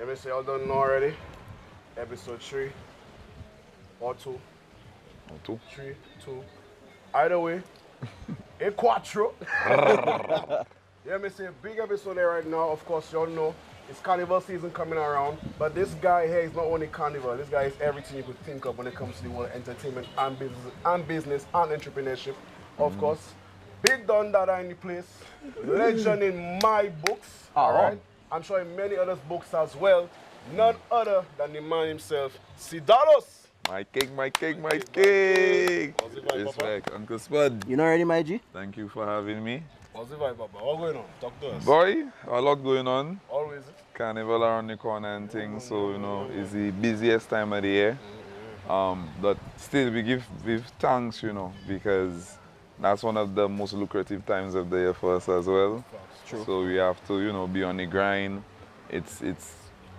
Let me say, all done know already. Episode 3 or 2. Or 2. 3, 2. Either way, a quattro. Yeah, me say, big episode there right now. Of course, you all know it's carnival season coming around. But this guy here is not only carnival. This guy is everything you could think of when it comes to the world of entertainment and business and entrepreneurship. Of course, Big Don Dada in the place. Legend in my books. All right. I'm sure in many others' books as well. None other than the man himself, Sedale. My cake, my cake, my cake. What's the vibe, Papa? Respect, Uncle Spud. You know already, my G? Thank you for having me. What's the vibe, Papa? What going on? Talk to us. Boy, a lot going on. Always. Carnival around the corner and things, so you know, it's the busiest time of the year. But still, we give thanks, you know, because that's one of the most lucrative times of the year for us as well. True. So we have to, you know, be on the grind. It's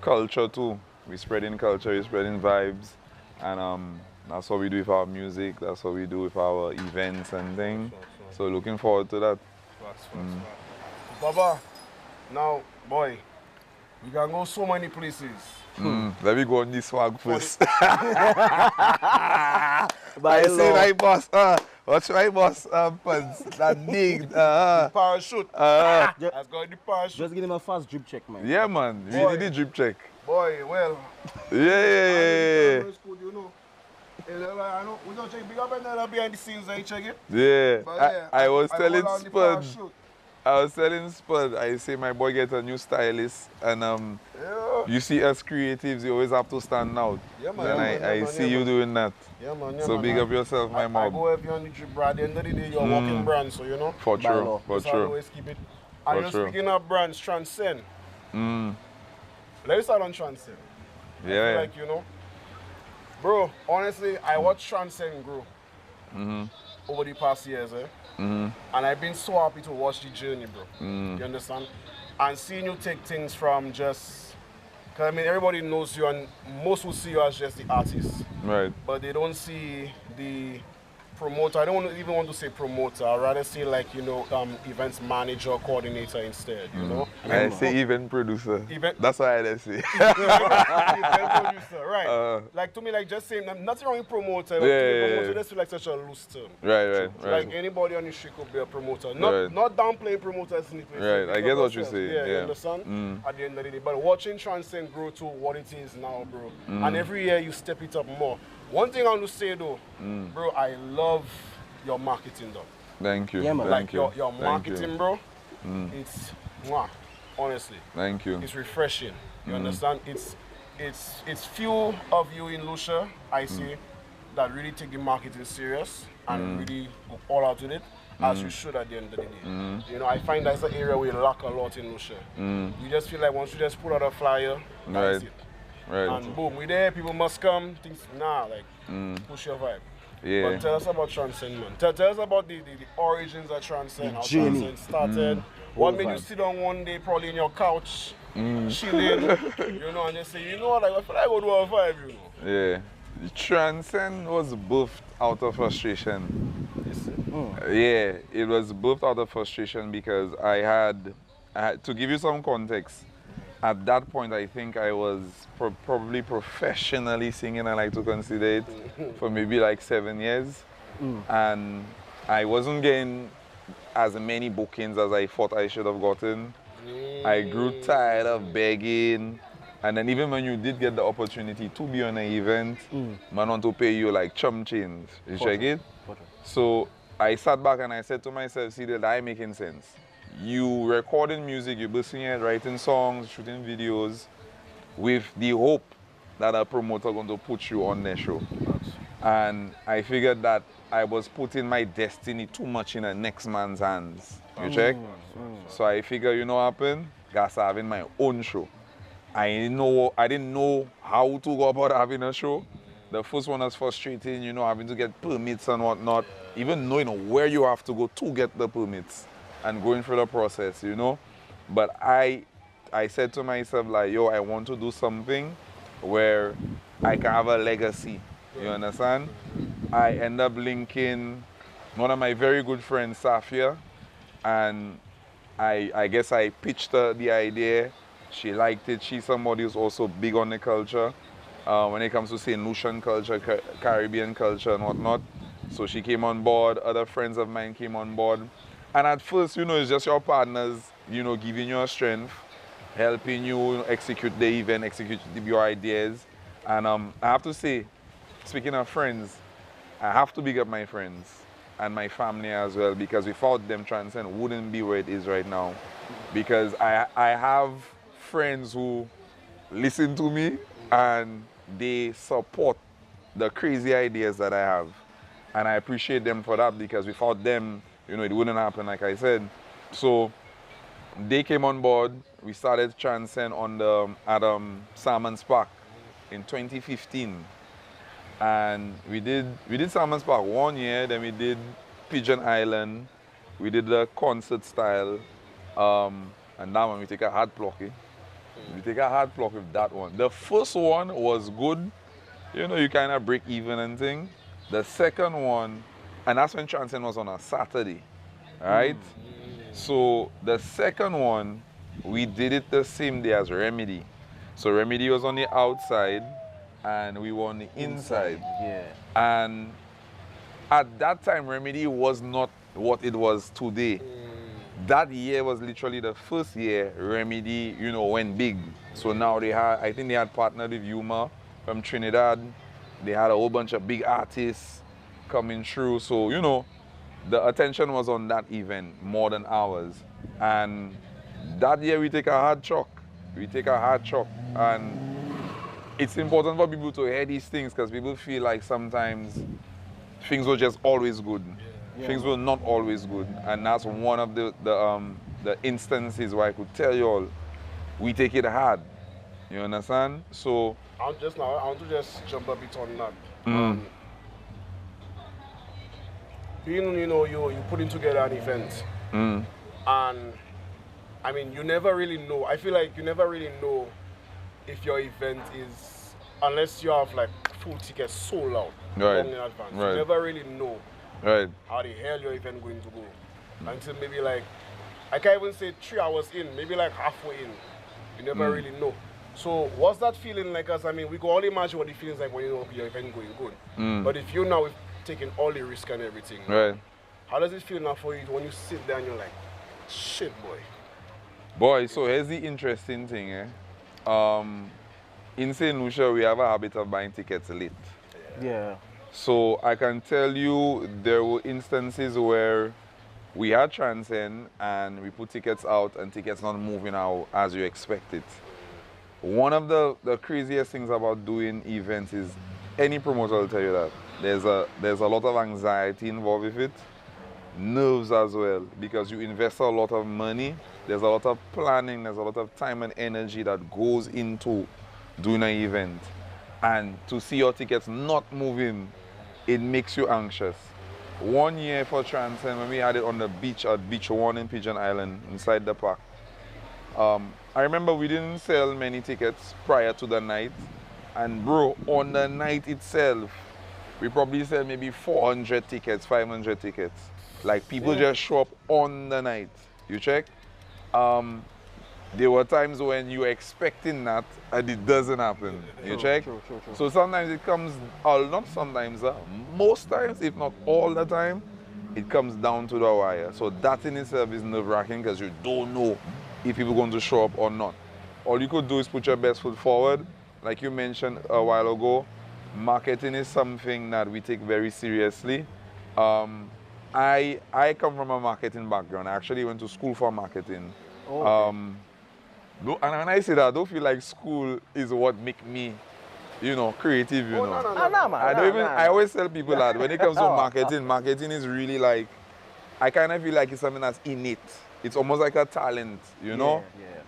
culture too. We're spreading culture, we're spreading vibes, and that's what we do with our music. That's what we do with our events and things. So looking forward to that. Baba, now, boy, we can go so many places. Let me go on this swag first. By I say law. my boss, what's my boss pants? That big, Parachute. I've got the parachute. Just give him a fast drip check, man. yeah man, we Boy. did the drip check. Boy, well, Yeah. it's good, you know. I know, we don't check big up and then behind the scenes, I check it. Yeah, But yeah, I was I telling hold on the Spud, parachute. I say my boy get a new stylist, and Yeah. you see us creatives, you always have to stand out. Yeah, man, And yeah, man, I yeah, man, see yeah, you man. doing that. Yeah, man. Yeah, So man, big man. up yourself, my I mob. go heavy on the drip, bro. At the end of the day, you're a walking brand, so you know. For By true, law. for That's how I true. always keep it. For And you're true. speaking of brands, Transcend. Let's start on Transcend. I feel Yeah. like, you know, bro, honestly, I watched Transcend grow over the past years, and I've been so happy to watch the journey, bro. You understand? And seeing you take things from just, because I mean, everybody knows you, and most will see you as just the artist, Right. but they don't see the promoter. I don't even want to say promoter. I'd rather say like, you know, events manager, coordinator instead, you know? I say event producer. Event- That's why I say. Event producer, right? Like to me, like just saying nothing wrong with promoter. Like, Yeah, to me, yeah, promoter yeah. just feel like such a loose term. Right. Like anybody on the street could be a promoter. Not Right. not downplaying promoters in the place. Right, Like, I pick get up what you yourself. say, Yeah, you yeah. understand? At the end of the day. But watching Transcend grow to what it is now, bro. And every year you step it up more. One thing I want to say though, bro, I love your marketing though. Thank you. Yeah, man. Thank Like you. your Thank marketing, you. bro. It's honestly. Thank you. It's refreshing. You understand? It's few of you in Lucia, I see, that really take the marketing serious and really go all out with it, as you should at the end of the day. You know, I find that's an area we lack a lot in Lucia. You just feel like once you just put out a flyer, that's Right. it. Right. And boom, we there, people must come, things, push your vibe. Yeah. But tell us about Transcend, man. Tell us about the origins of Transcend, how journey. Transcend started. What made you sit down one day, probably in your couch, chilling, you know, and just say, you know what, like, I feel like I go do a vibe, you know. Yeah. The Transcend was birthed out of frustration. Yeah, it was birthed out of frustration because I had, to give you some context, at that point I think I was probably professionally singing, I like to consider it, for maybe like 7 years. And I wasn't getting as many bookings as I thought I should have gotten. I grew tired of begging. And then even when you did get the opportunity to be on an event, man want to pay you like chump change. You check it? So I sat back and I said to myself, see, that I making sense. You recording music, you're listening it, writing songs, shooting videos with the hope that a promoter going to put you on their show. And I figured that I was putting my destiny too much in the next man's hands. You check? So I figured, you know what happened? Got having my own show. I didn't know how to go about having a show. The first one was frustrating, you know, having to get permits and whatnot, even knowing where you have to go to get the permits and going through the process, you know. But I said to myself, like, yo, I want to do something where I can have a legacy, you understand? I end up linking one of my very good friends, Safia, and I guess I pitched the idea She liked it. She's somebody who's also big on the culture. When it comes to saying Lucian culture, Caribbean culture and whatnot. So she came on board, other friends of mine came on board. And at first, it's just your partners, giving you strength, helping you execute the event, execute your ideas. And I have to say, speaking of friends, I have to big up my friends and my family as well, because without them, Transcend wouldn't be where it is right now. Because I have friends who listen to me and they support the crazy ideas that I have. And I appreciate them for that, because without them, it wouldn't happen, like I said. So they came on board. We started Transcend at Salmon's Park in 2015. And we did Salmon's Park 1 year, then we did Pigeon Island. We did the concert style. And that one we take a hard pluck. We take a hard pluck with that one. The first one was good. You kind of break even and thing. The second one, and that's when Transcend was on a Saturday, right? So the second one, we did it the same day as Remedy. So Remedy was on the outside and we were on the inside. Yeah. And at that time, Remedy was not what it was today. That year was literally the first year Remedy, went big. So now I think they had partnered with Yuma from Trinidad. They had a whole bunch of big artists coming through. So, the attention was on that event more than ours. And that year we take a hard shock. And it's important for people to hear these things, because people feel like sometimes things were just always good. Yeah. Things were not always good. And that's one of the instances where I could tell you all, we take it hard. You understand? So I want to just jump a bit on that. Being, you putting together an event, and I mean, you never really know. I feel like you never really know if your event is, unless you have like full tickets sold out long in advance. You never really know how the hell your event going to go until maybe like, I can't even say 3 hours in, maybe like halfway in. You never really know. So what's that feeling like? Us, I mean, we can only imagine what the feeling's like when your event going good. But if you now with taking all the risk and everything, how does it feel now for you when you sit there and you're like, shit, boy? Boy, so here's the interesting thing, in St. Lucia, we have a habit of buying tickets late. Yeah. So I can tell you there were instances where we had Transcend and we put tickets out and tickets not moving out as you expected. One of the craziest things about doing events is, any promoter will tell you that there's a lot of anxiety involved with it, nerves as well, because you invest a lot of money, there's a lot of planning, there's a lot of time and energy that goes into doing an event. And to see your tickets not moving, it makes you anxious. 1 year for Transcend, when we had it on the beach at Beach 1 in Pigeon Island, inside the park, I remember we didn't sell many tickets prior to the night. And bro, on the night itself, we probably sell maybe 400 tickets, 500 tickets. Like, people just show up on the night. You check? There were times when you're expecting that and it doesn't happen. You check? True. So sometimes it comes, not sometimes, most times, if not all the time, it comes down to the wire. So that in itself is nerve-wracking, because you don't know if people are going to show up or not. All you could do is put your best foot forward. Like you mentioned a while ago, marketing is something that we take very seriously. I come from a marketing background. I actually went to school for marketing. Okay. And when I say that, I don't feel like school is what make me, creative, No, man. I always tell people that when it comes to marketing is really like, I kind of feel like it's something that's innate. It's almost like a talent, Yeah.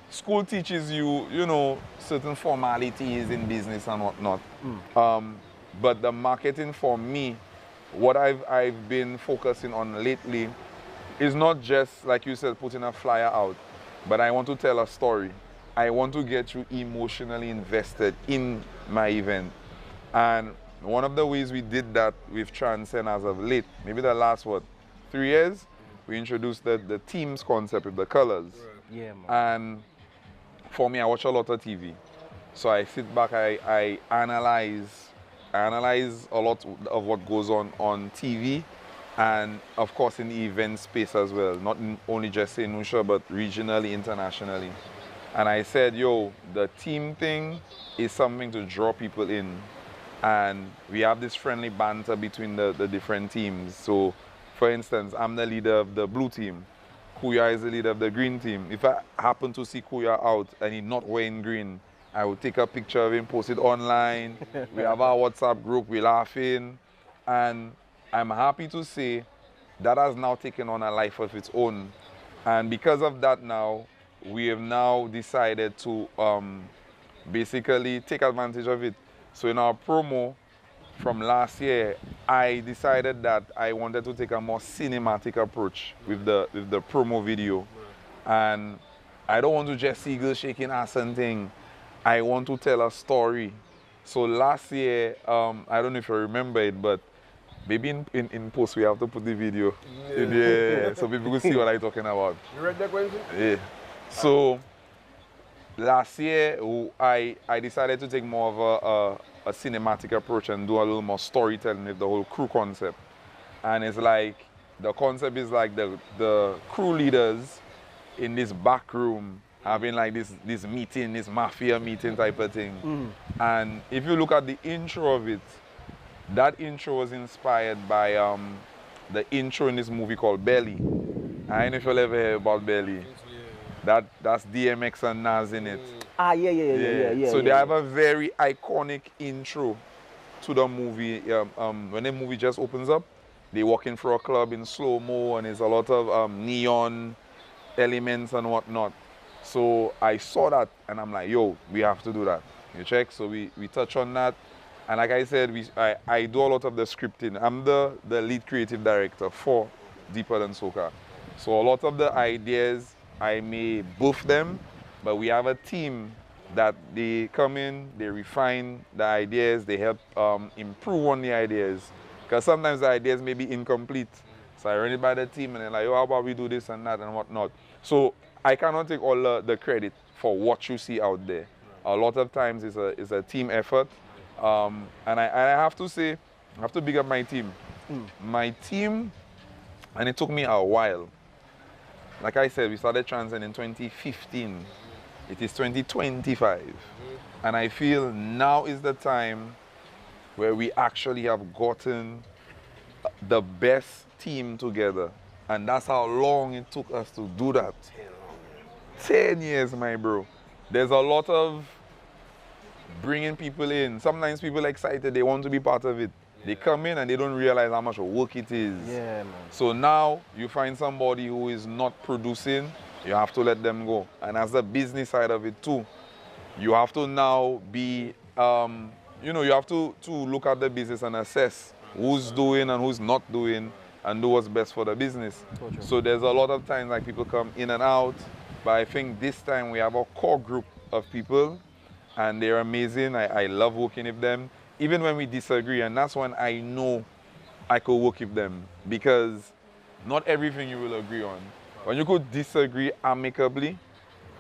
School teaches you, certain formalities in business and whatnot. But the marketing for me, what I've been focusing on lately is not just, like you said, putting a flyer out, but I want to tell a story. I want to get you emotionally invested in my event. And one of the ways we did that with Transcend as of late, maybe the last, 3 years, we introduced the themes concept with the colors. Yeah, man. And for me, I watch a lot of TV. So I sit back, I analyze a lot of what goes on TV, and of course in the event space as well, not only just in Lucia, but regionally, internationally. And I said, yo, the team thing is something to draw people in. And we have this friendly banter between the different teams. So, for instance, I'm the leader of the blue team. Kuya is the leader of the green team. If I happen to see Kuya out and he's not wearing green, I will take a picture of him, post it online. We have our WhatsApp group, we're laughing. And I'm happy to say that has now taken on a life of its own. And because of that now, we have now decided to basically take advantage of it. So in our promo from last year, I decided that I wanted to take a more cinematic approach with the promo video. And I don't want to just see girls shaking ass and thing. I want to tell a story. So last year, I don't know if you remember it, but maybe in post we have to put the video. Yeah. So people can see what I'm talking about. You read that, Quentin? Yeah. So last year, I decided to take more of a cinematic approach and do a little more storytelling with the whole crew concept. And it's like, the concept is like the crew leaders in this back room having like this meeting, this mafia meeting type of thing. And if you look at the intro of it, that intro was inspired by the intro in this movie called Belly. I don't know if you'll ever hear about Belly. That's DMX and Nas in it. Yeah. So they have a very iconic intro to the movie. When the movie just opens up, they walk in for a club in slow-mo and there's a lot of neon elements and whatnot. So I saw that and I'm like, yo, we have to do that. You check? So we touch on that. And like I said, I do a lot of the scripting. I'm the lead creative director for Deeper Than Soca. So a lot of the ideas, I may boof them, but we have a team that they come in, they refine the ideas, they help improve on the ideas. Because sometimes the ideas may be incomplete. So I run it by the team and they're like, oh, how about we do this and that and whatnot. So I cannot take all the credit for what you see out there. A lot of times it's a team effort. And I have to say, I have to big up my team. My team, and it took me a while. Like I said, we started Transcend in 2015. It is 2025. And I feel now is the time where we actually have gotten the best team together. And that's how long it took us to do that. 10 years, my bro. There's a lot of bringing people in. Sometimes people are excited, they want to be part of it. They come in and they don't realize how much work it is. Yeah, man. So now you find somebody who is not producing, you have to let them go. And as the business side of it too, you have to now be, you have to look at the business and assess who's doing and who's not doing and do what's best for the business. So there's a lot of times like people come in and out, but I think this time we have a core group of people and they're amazing. I love working with them, even when we disagree, and that's when I know I could work with them, because not everything you will agree on. When you could disagree amicably,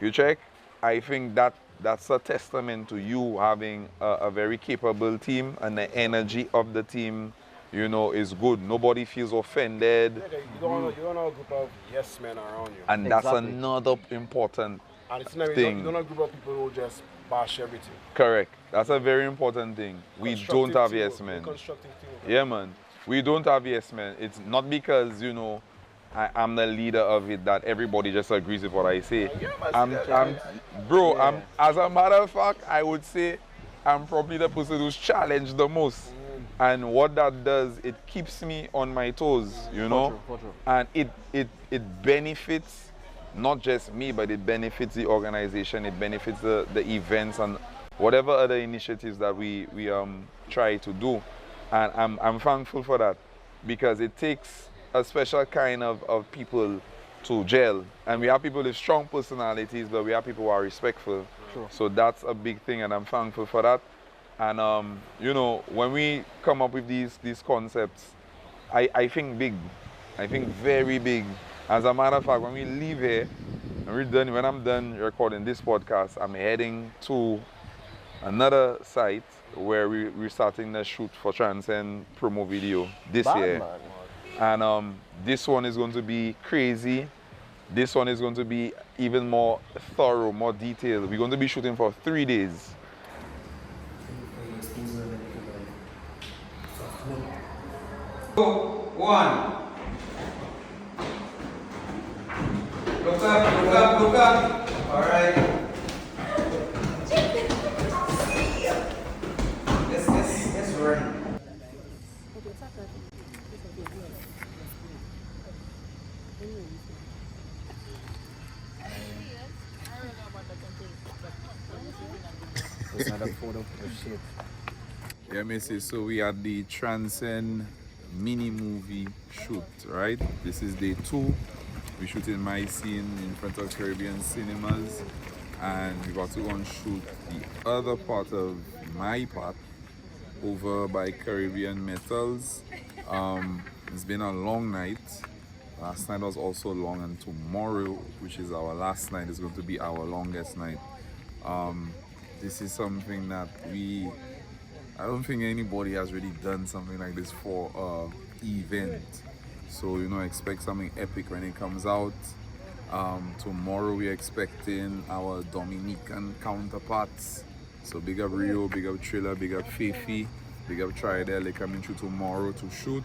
you check, I think that's a testament to you having a very capable team, and the energy of the team, is good. Nobody feels offended. Yeah, you don't want a group of yes men around you. And that's another important thing. You don't want a group of people who just bash everything. Correct. That's a very important thing. We don't have yes men. Yeah, man. We don't have yes men. It's not because, I'm the leader of it that everybody just agrees with what I say. As a matter of fact, I would say I'm probably the person who's challenged the most. And what that does, it keeps me on my toes, For true. And it benefits not just me, but it benefits the organization, it benefits the events and whatever other initiatives that we try to do. And I'm thankful for that, because it takes a special kind of people to gel. And we have people with strong personalities, but we have people who are respectful. Sure. So that's a big thing, and I'm thankful for that. And when we come up with these concepts, I think big. I think very big. As a matter of fact, when we leave here, when I'm done recording this podcast, I'm heading to another site where we're starting the shoot for Transcend promo video this year. Man. And this one is going to be crazy. This one is going to be even more thorough, more detailed. We're going to be shooting for 3 days. One. Look up. All right. Let's run. It's not a photo for shit. Yeah, Missy, so we had the Transcend mini movie shoot, right? This is day 2. We're shooting my scene in front of Caribbean cinemas, and we got to go and shoot the other part of my part over by Caribbean Metals. It's been a long night. Last night was also long, and tomorrow, which is our last night, is going to be our longest night. This is something that I don't think anybody has really done something like this for an event. So, expect something epic when it comes out. Tomorrow we're expecting our Dominican counterparts. So big up Rio, big up Triller, big up Fifi, big up Sedale. They're coming through tomorrow to shoot.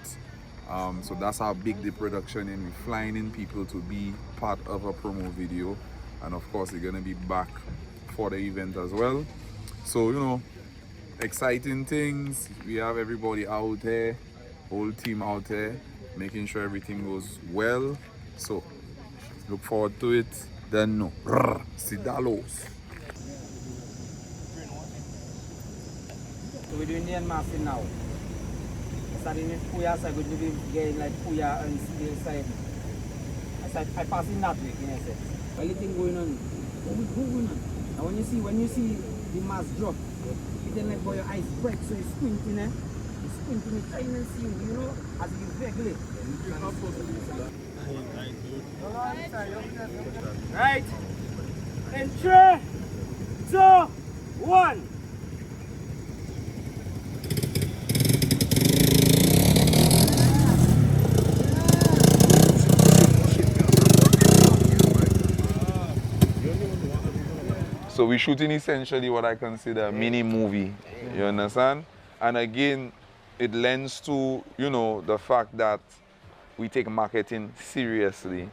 So that's how big the production is. We're flying in people to be part of a promo video. And of course, they're gonna be back for the event as well. So, exciting things. We have everybody out there, whole team out there, making sure everything goes well. So look forward to it. Then no. Sedale. So we're doing the unmasking now. Starting with Puya side, we're going to be getting like Puya and Sedale side. I pass in that way, in a sense. Anything going on? What's going on? Now when you see the mask drop, you then like your eyes break, so you're squinting, You're squinting, you're trying to see, as you regulate. Right. In 3, 2, 1. So we're shooting essentially what I consider a mini movie, you understand? And again, it lends to, the fact that we take marketing seriously.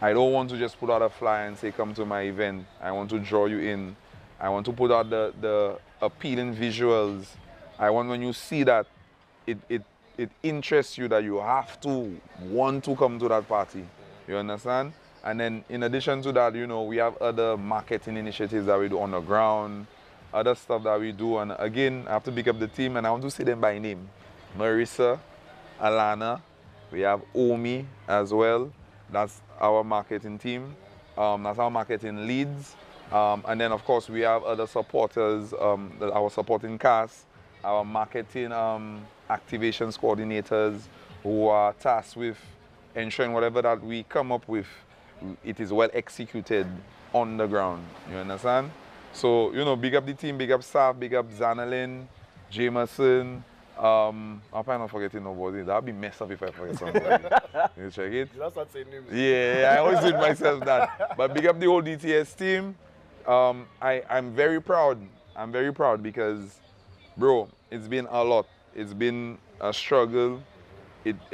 I don't want to just put out a flyer and say, come to my event. I want to draw you in. I want to put out the appealing visuals. I want when you see that, it interests you that you have to want to come to that party, you understand? And then in addition to that, we have other marketing initiatives that we do on the ground, other stuff that we do. And again, I have to pick up the team and I want to say them by name. Marissa, Alana, we have Omi as well. That's our marketing team. That's our marketing leads. And then of course we have other supporters, our supporting cast, our marketing activations coordinators who are tasked with ensuring whatever that we come up with, it is well executed on the ground, you understand? So, big up the team, big up staff, big up Zanalyn, Jameson. I'm probably not forgetting nobody. That would be messed up if I forget somebody. You check it? You just start saying names. Yeah, I always do it myself that. But big up the whole DTS team. I'm very proud. I'm very proud because, bro, it's been a lot. It's been a struggle.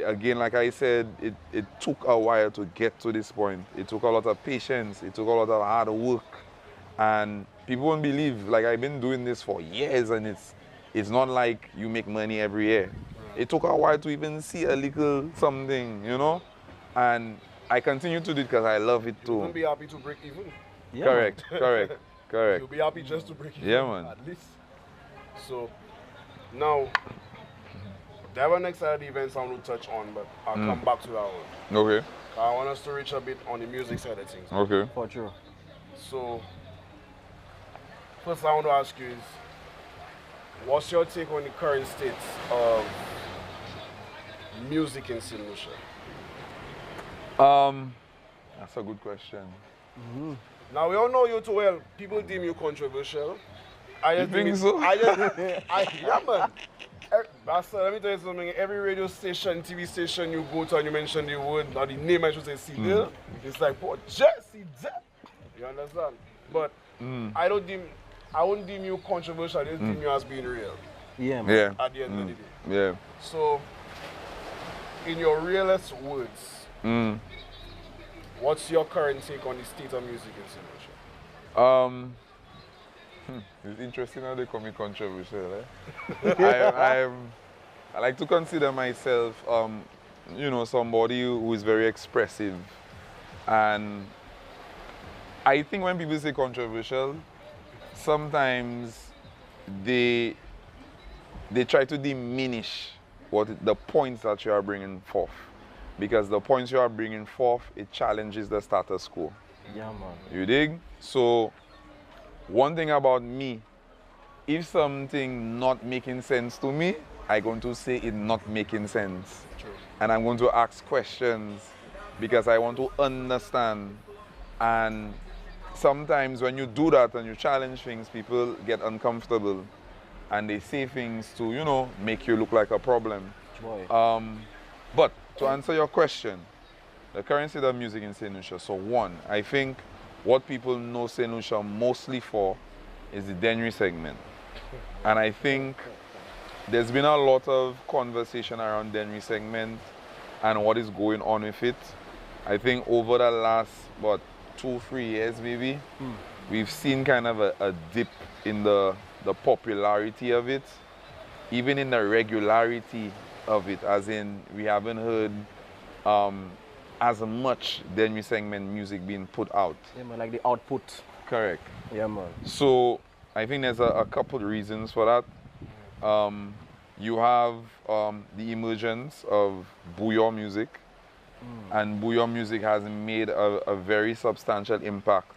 Again, like I said, it took a while to get to this point. It took a lot of patience. It took a lot of hard work. And people won't believe, like I've been doing this for years and it's not like you make money every year. It took a while to even see a little something, And I continue to do it because I love it too. You won't be happy to break even. Yeah, Correct. You'll be happy just to break even. Yeah, man. At least. So, now, there are next other events I want to touch on, but I'll come back to that one. Okay. I want us to reach a bit on the music side of things. Okay. For sure. So, first I want to ask you is, what's your take on the current state of music in St. Lucia? That's a good question. Now we all know you too well. People deem you controversial. You think so? Yeah, man. Bastard, let me tell you something. Every radio station, TV station you go to and you mention the word, or the name I should say, Sedale, it's like, poor Jesse. You understand? But I wouldn't deem you controversial. I just deem you as being real. Yeah, man. Yeah. At the end of the day. Yeah. So, in your realest words, what's your current take on the state of music in St. Lucia? It's interesting how they call me controversial. I like to consider myself, somebody who is very expressive. And I think when people say controversial, sometimes they try to diminish the points that you are bringing forth. Because the points you are bringing forth, it challenges the status quo. Yeah, man. You dig? So, one thing about me, if something not making sense to me, I'm going to say it not making sense. True. And I'm going to ask questions because I want to understand. And sometimes when you do that and you challenge things, people get uncomfortable and they say things to, make you look like a problem. Boy. But to answer your question, the current state of music in St. Lucia. So one, I think what people know St. Lucia mostly for is the Dennery segment. And I think there's been a lot of conversation around Dennery segment and what is going on with it. I think over the last, 2-3 years maybe, we've seen kind of a dip in the popularity of it, even in the regularity of it, as in we haven't heard as much Dennery segment music being put out. Yeah, man, like the output. Correct. Yeah, man. So I think there's a couple of reasons for that. You have the emergence of bouillon music, and bouillon music has made a very substantial impact,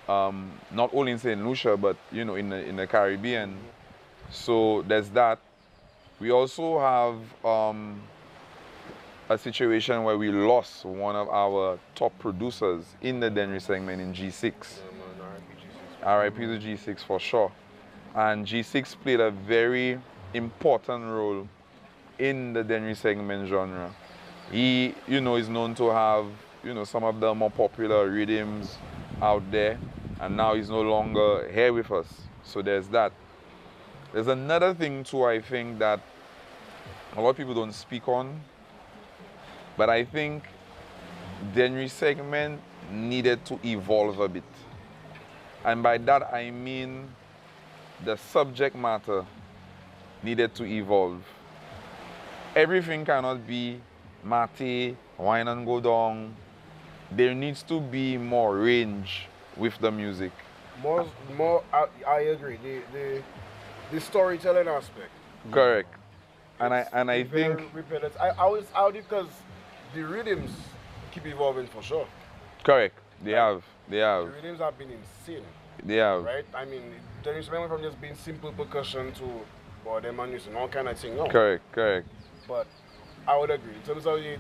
not only in St. Lucia, but in the Caribbean. So there's that. We also have a situation where we lost one of our top producers in the Dennery segment in G6. RIP to G6 for sure. And G6 played a very important role in the Dennery segment genre. He, is known to have, some of the more popular rhythms out there, and now he's no longer here with us. So there's that. There's another thing too, I think, that a lot of people don't speak on, but I think Dennery segment needed to evolve a bit. And by that I mean the subject matter needed to evolve. Everything cannot be mate, wine and go down. There needs to be more range with the music. More. I agree. The storytelling aspect. Correct. And I think I because the rhythms keep evolving for sure. correct. They have. The rhythms have been insane. They have. Right? I mean, there is from just being simple percussion to them and using all kind of thing. No. Correct. But I would agree. In terms of the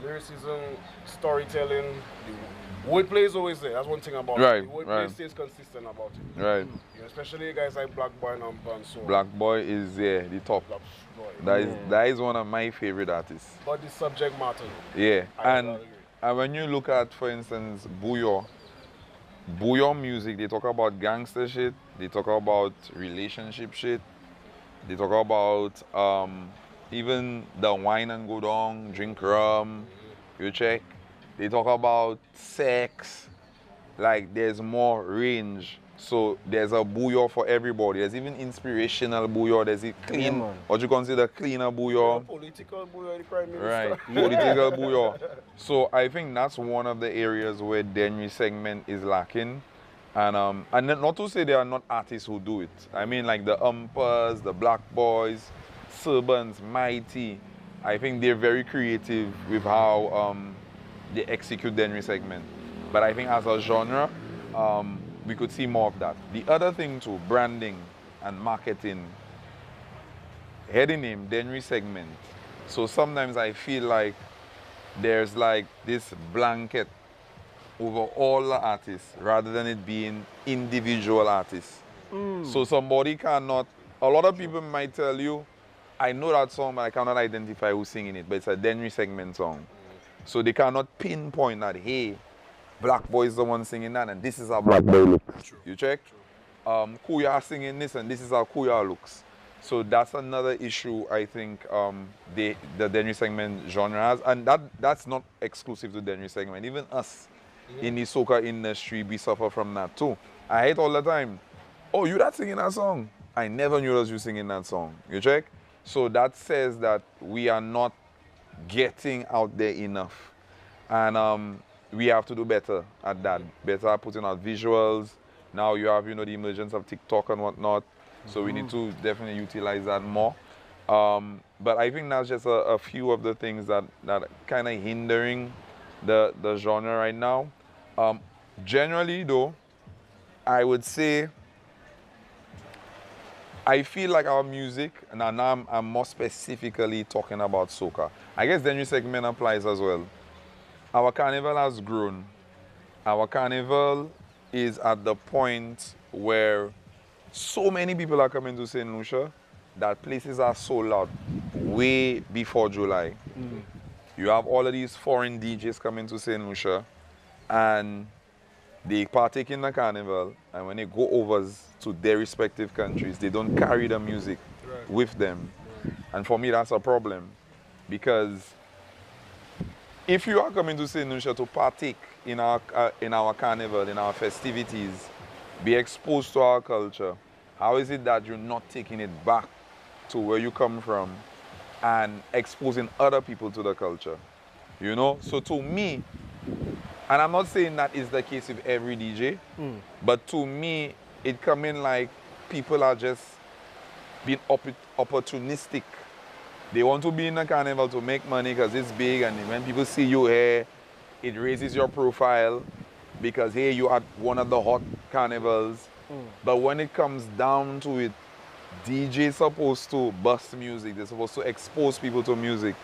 lyricism, storytelling, the wordplay is always there. That's one thing about Right, it. The wordplay right. stays consistent about it. Right. Especially guys like Black Boy and so. Black Boy is the top. Black Boy. That is one of my favorite artists. But the subject matter. Yeah. I And when you look at, for instance, bouillon music, they talk about gangster shit, they talk about relationship shit, they talk about even the wine and go down, drink rum, you check. They talk about sex, like there's more range. So there's a bouillon for everybody. There's even inspirational bouillon, there's a clean, what you consider cleaner bouillon. Political bouillon, the Prime Minister. Right, political bouillon. So I think that's one of the areas where Dennery segment is lacking. And not to say there are not artists who do it. I mean like the Umpers, the Black Boys, Servants, Mighty. I think they're very creative with how they execute Dennery segment. But I think as a genre, we could see more of that. The other thing too, branding and marketing. Heading name, Dennery segment. So sometimes I feel like there's like this blanket over all the artists rather than it being individual artists. So somebody cannot, a lot of people might tell you, I know that song, but I cannot identify who's singing it, but it's a Denry segment song. So they cannot pinpoint that, hey, Black Boy is the one singing that, and this is how Black Boy looks. You check? Kuya singing this, and this is how Kuya looks. So that's another issue I think the Denry segment genre has, and that's not exclusive to Denry segment. Even us in the soca industry, we suffer from that too. I hate all the time. Oh, you that singing that song? I never knew that you singing that song. You check? So that says that we are not getting out there enough, and we have to do better at that. Better at putting out visuals. Now you have, the emergence of TikTok and whatnot. So we need to definitely utilize that more. But I think that's just a few of the things that kind of hindering the genre right now. Generally though, I would say, I feel like our music, and now I'm more specifically talking about soca. I guess the new segment applies as well. Our carnival has grown. Our carnival is at the point where so many people are coming to St. Lucia that places are sold out way before July. You have all of these foreign DJs coming to St. Lucia, and they partake in the carnival, and when they go over to their respective countries, they don't carry the music with them. And for me, that's a problem, because if you are coming to St. Lucia to partake in our carnival, in our festivities, be exposed to our culture, how is it that you're not taking it back to where you come from and exposing other people to the culture? So to me, and I'm not saying that is the case with every DJ, but to me, it come in like people are just being opportunistic. They want to be in the carnival to make money because it's big, and when people see you here, it raises your profile because, hey, you are one of the hot carnivals. But when it comes down to it, DJ's supposed to bust music. They're supposed to expose people to music.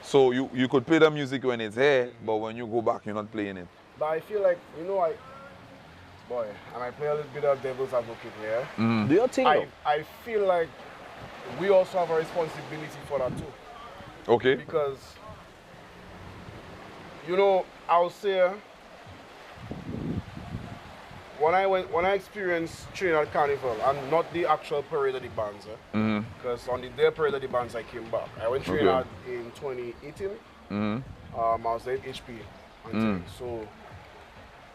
So you could play the music when it's here, but when you go back, you're not playing it. But I feel like, I might play a little bit of devil's advocate here. Do your thing, though. I feel like we also have a responsibility for that too. Okay. Because, I'll say, when I experienced Trinidad Carnival, and not the actual Parade of the Bands, because on the day Parade of the Bands I came back. I went to Trinidad in 2018. I was there at HP. So,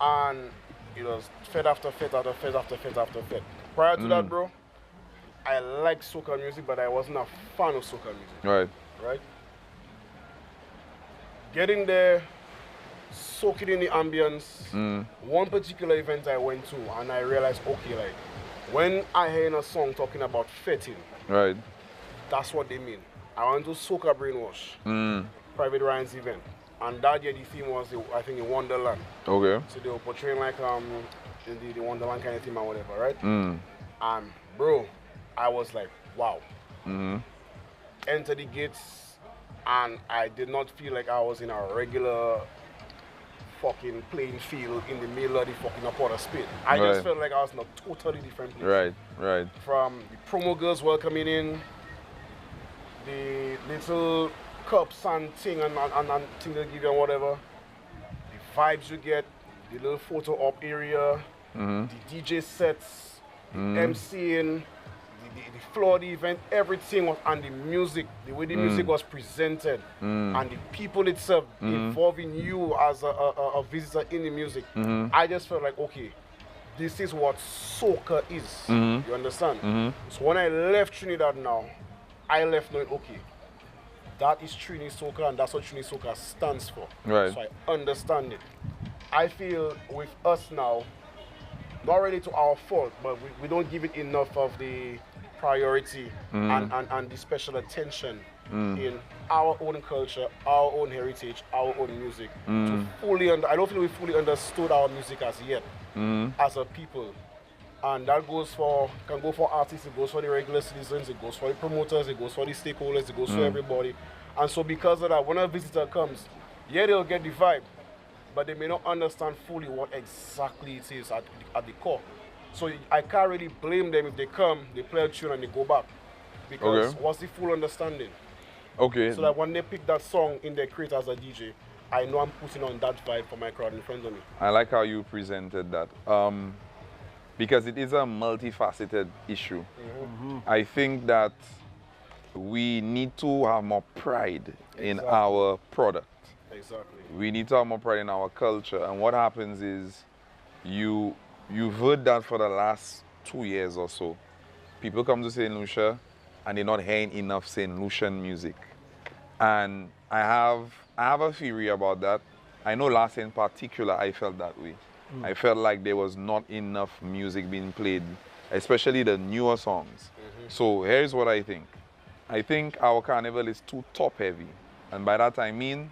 and it was fed after fed after fed after fed after fed. Prior to that, bro, I like soca music, but I wasn't a fan of soca music. Right? Getting there, soaking in the ambience. One particular event I went to, and I realized, okay, like, when I hear a song talking about fetting, that's what they mean. I went to Soca Brainwash, Private Ryan's event. And that year the theme was, I think, in Wonderland. Okay. So they were portraying like the Wonderland kind of theme or whatever, right? And bro, I was like, wow. Enter the gates, and I did not feel like I was in a regular fucking playing field in the middle of the fucking Port of Spain. I just felt like I was in a totally different place. From the promo girls welcoming in, the little cups and thing and thing they give you and whatever, the vibes you get, the little photo op area, the DJ sets, the MCing, the floor of the event, everything was, and the music, the way the music was presented, and the people itself involving you as a visitor in the music. I just felt like, okay, this is what soca is. You understand? So when I left Trinidad now, I left knowing, okay, that is Trini Soca, and that's what Trini Soca stands for. So I understand it. I feel with us now, not really to our fault, but we don't give it enough of the priority and the special attention in our own culture, our own heritage, our own music. To fully I don't feel we fully understood our music as yet, as a people. And that can go for artists, it goes for the regular citizens, it goes for the promoters, it goes for the stakeholders, it goes for everybody. And so because of that, when a visitor comes, yeah, they'll get the vibe, but they may not understand fully what exactly it is at the core. So I can't really blame them if they come, they play a tune and they go back. Because what's the full understanding? Okay. So that when they pick that song in their crate as a DJ, I know I'm putting on that vibe for my crowd in front of me. I like how you presented that. Because it is a multifaceted issue. I think that we need to have more pride in our product. Exactly. We need to have more pride in our culture. And what happens is you've heard that for the last 2 years or so. People come to St. Lucia and they're not hearing enough St. Lucian music. And I have a theory about that. I know last year in particular I felt that way. I felt like there was not enough music being played, especially the newer songs. So here's what I think. I think our carnival is too top heavy. And by that I mean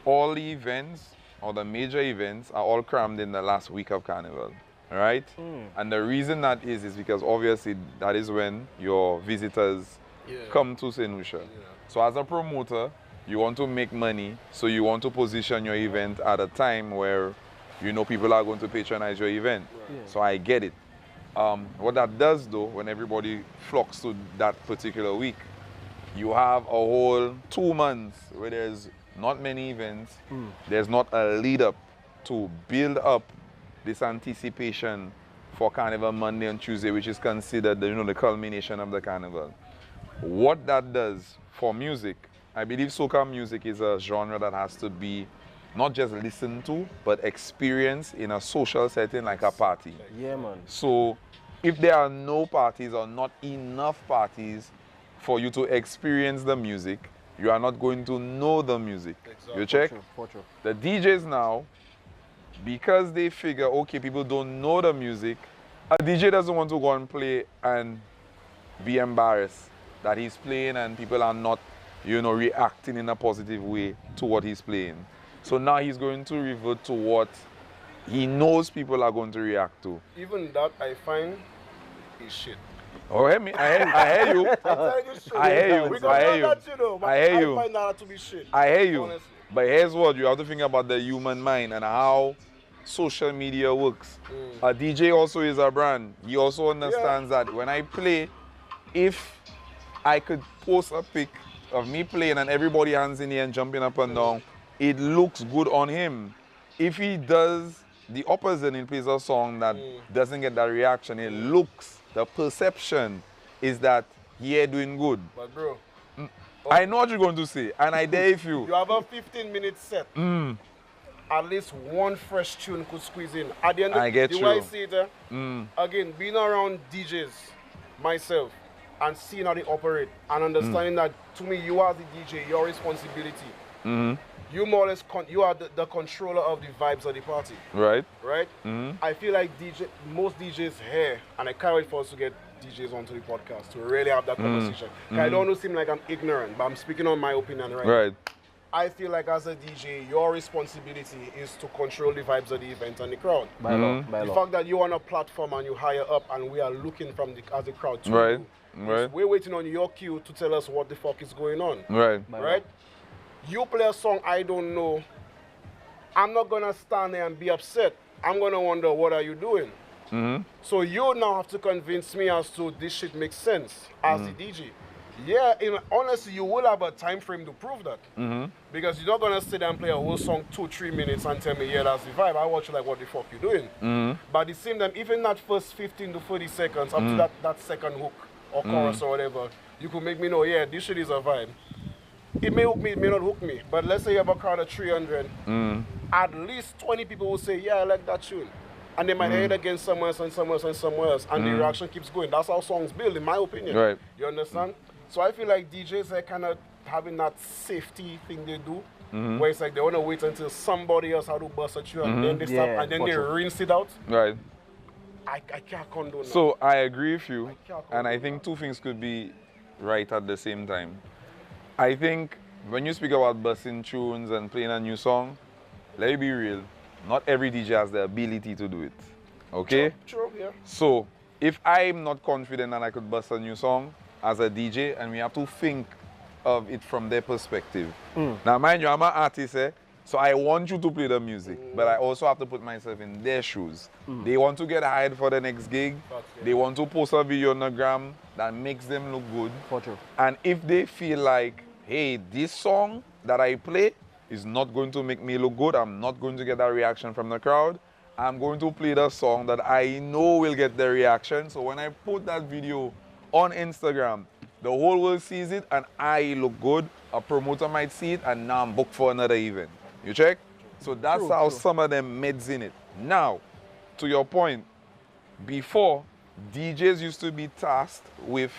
all the events or the major events are all crammed in the last week of carnival. Right? And the reason that is because obviously that is when your visitors come to St. Lucia. So as a promoter, you want to make money, so you want to position your event at a time where you know people are going to patronize your event. So I get it. What that does though, when everybody flocks to that particular week, you have a whole 2 months where there's not many events, there's not a lead up to build up this anticipation for Carnival Monday and Tuesday, which is considered the culmination of the carnival. What that does for music, I believe soca music is a genre that has to be not just listened to, but experienced in a social setting like a party. Yeah, man. So if there are no parties or not enough parties for you to experience the music, you are not going to know the music. You check? For true. The DJs now, because they figure, okay, people don't know the music, a DJ doesn't want to go and play and be embarrassed that he's playing and people are not, reacting in a positive way to what he's playing. So now he's going to revert to what he knows people are going to react to. Even that I find is shit. Oh, hear me? I hear you. I hear you. I hear you. I find that to be shit. I hear you. Honestly. But here's what you have to think about: the human mind and how social media works. A DJ also is a brand. He also understands that when I play, if I could post a pic of me playing and everybody hands in the air and jumping up and down, it looks good on him. If he does the opposite and plays a song that doesn't get that reaction, the perception is that he ain't doing good. But bro, I know what you're going to say, and I dare if you. You have a 15-minute set. At least one fresh tune could squeeze in. At the end of the way I see it, again, being around DJs, myself, and seeing how they operate, and understanding that, to me, you are the DJ, your responsibility. You more or less, you are the controller of the vibes of the party. Right. Right? I feel like most DJs here, and I can't wait for us to get DJs onto the podcast to really have that conversation. I don't want to seem like I'm ignorant, but I'm speaking on my opinion right now. I feel like as a DJ, your responsibility is to control the vibes of the event and the crowd. By law. The fact that you're on a platform and you hire up and we are looking as the crowd to you, we're waiting on your cue to tell us what the fuck is going on. Right? You play a song I don't know, I'm not gonna stand there and be upset. I'm gonna wonder, what are you doing? So you now have to convince me as to this shit makes sense as the DJ. Yeah, honestly, you will have a time frame to prove that. Because you're not gonna sit there and play a whole song 2-3 minutes and tell me, yeah, that's the vibe. I watch you like, what the fuck you doing? But at the same time, even that first 15 to 30 seconds, up to that second hook or chorus or whatever, you could make me know, yeah, this shit is a vibe. It may hook me, it may not hook me, but let's say you have a crowd of 300, at least 20 people will say, yeah, I like that tune. And they might hear it against somewhere else and somewhere else and somewhere else, and the reaction keeps going. That's how songs build, in my opinion. You understand? So I feel like DJs are kind of having that safety thing they do, where it's like they want to wait until somebody else has to bust a tune, and then they stop, and then they rinse it out. I can't condone that. So I agree with you, and I think two things could be right at the same time. I think when you speak about busting tunes and playing a new song, let me be real, not every DJ has the ability to do it. Okay? True, yeah. So if I'm not confident that I could bust a new song as a DJ, and we have to think of it from their perspective. Now mind you, I'm an artist, So I want you to play the music, but I also have to put myself in their shoes. They want to get hired for the next gig. They want to post a video on the gram that makes them look good. For true. And if they feel like, hey, this song that I play is not going to make me look good, I'm not going to get that reaction from the crowd, I'm going to play the song that I know will get the reaction. So when I put that video on Instagram, the whole world sees it and I look good. A promoter might see it and now I'm booked for another event. You check? So that's how some of them meds in it. Now, to your point, before, DJs used to be tasked with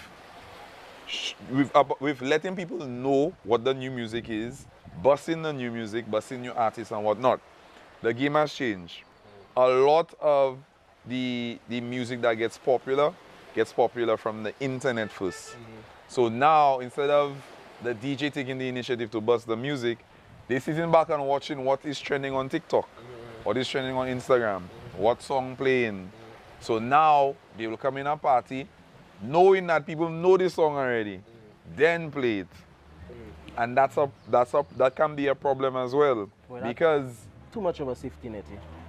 letting people know what the new music is, busting the new music, busting new artists and whatnot. The game has changed. A lot of the music that gets popular from the internet first. So now, instead of the DJ taking the initiative to bust the music, they're sitting back and watching what is trending on TikTok, what is trending on Instagram, what song playing. So now, they will come in a party, knowing that people know this song already, then play it. And that can be a problem as well, because too much of a safety net.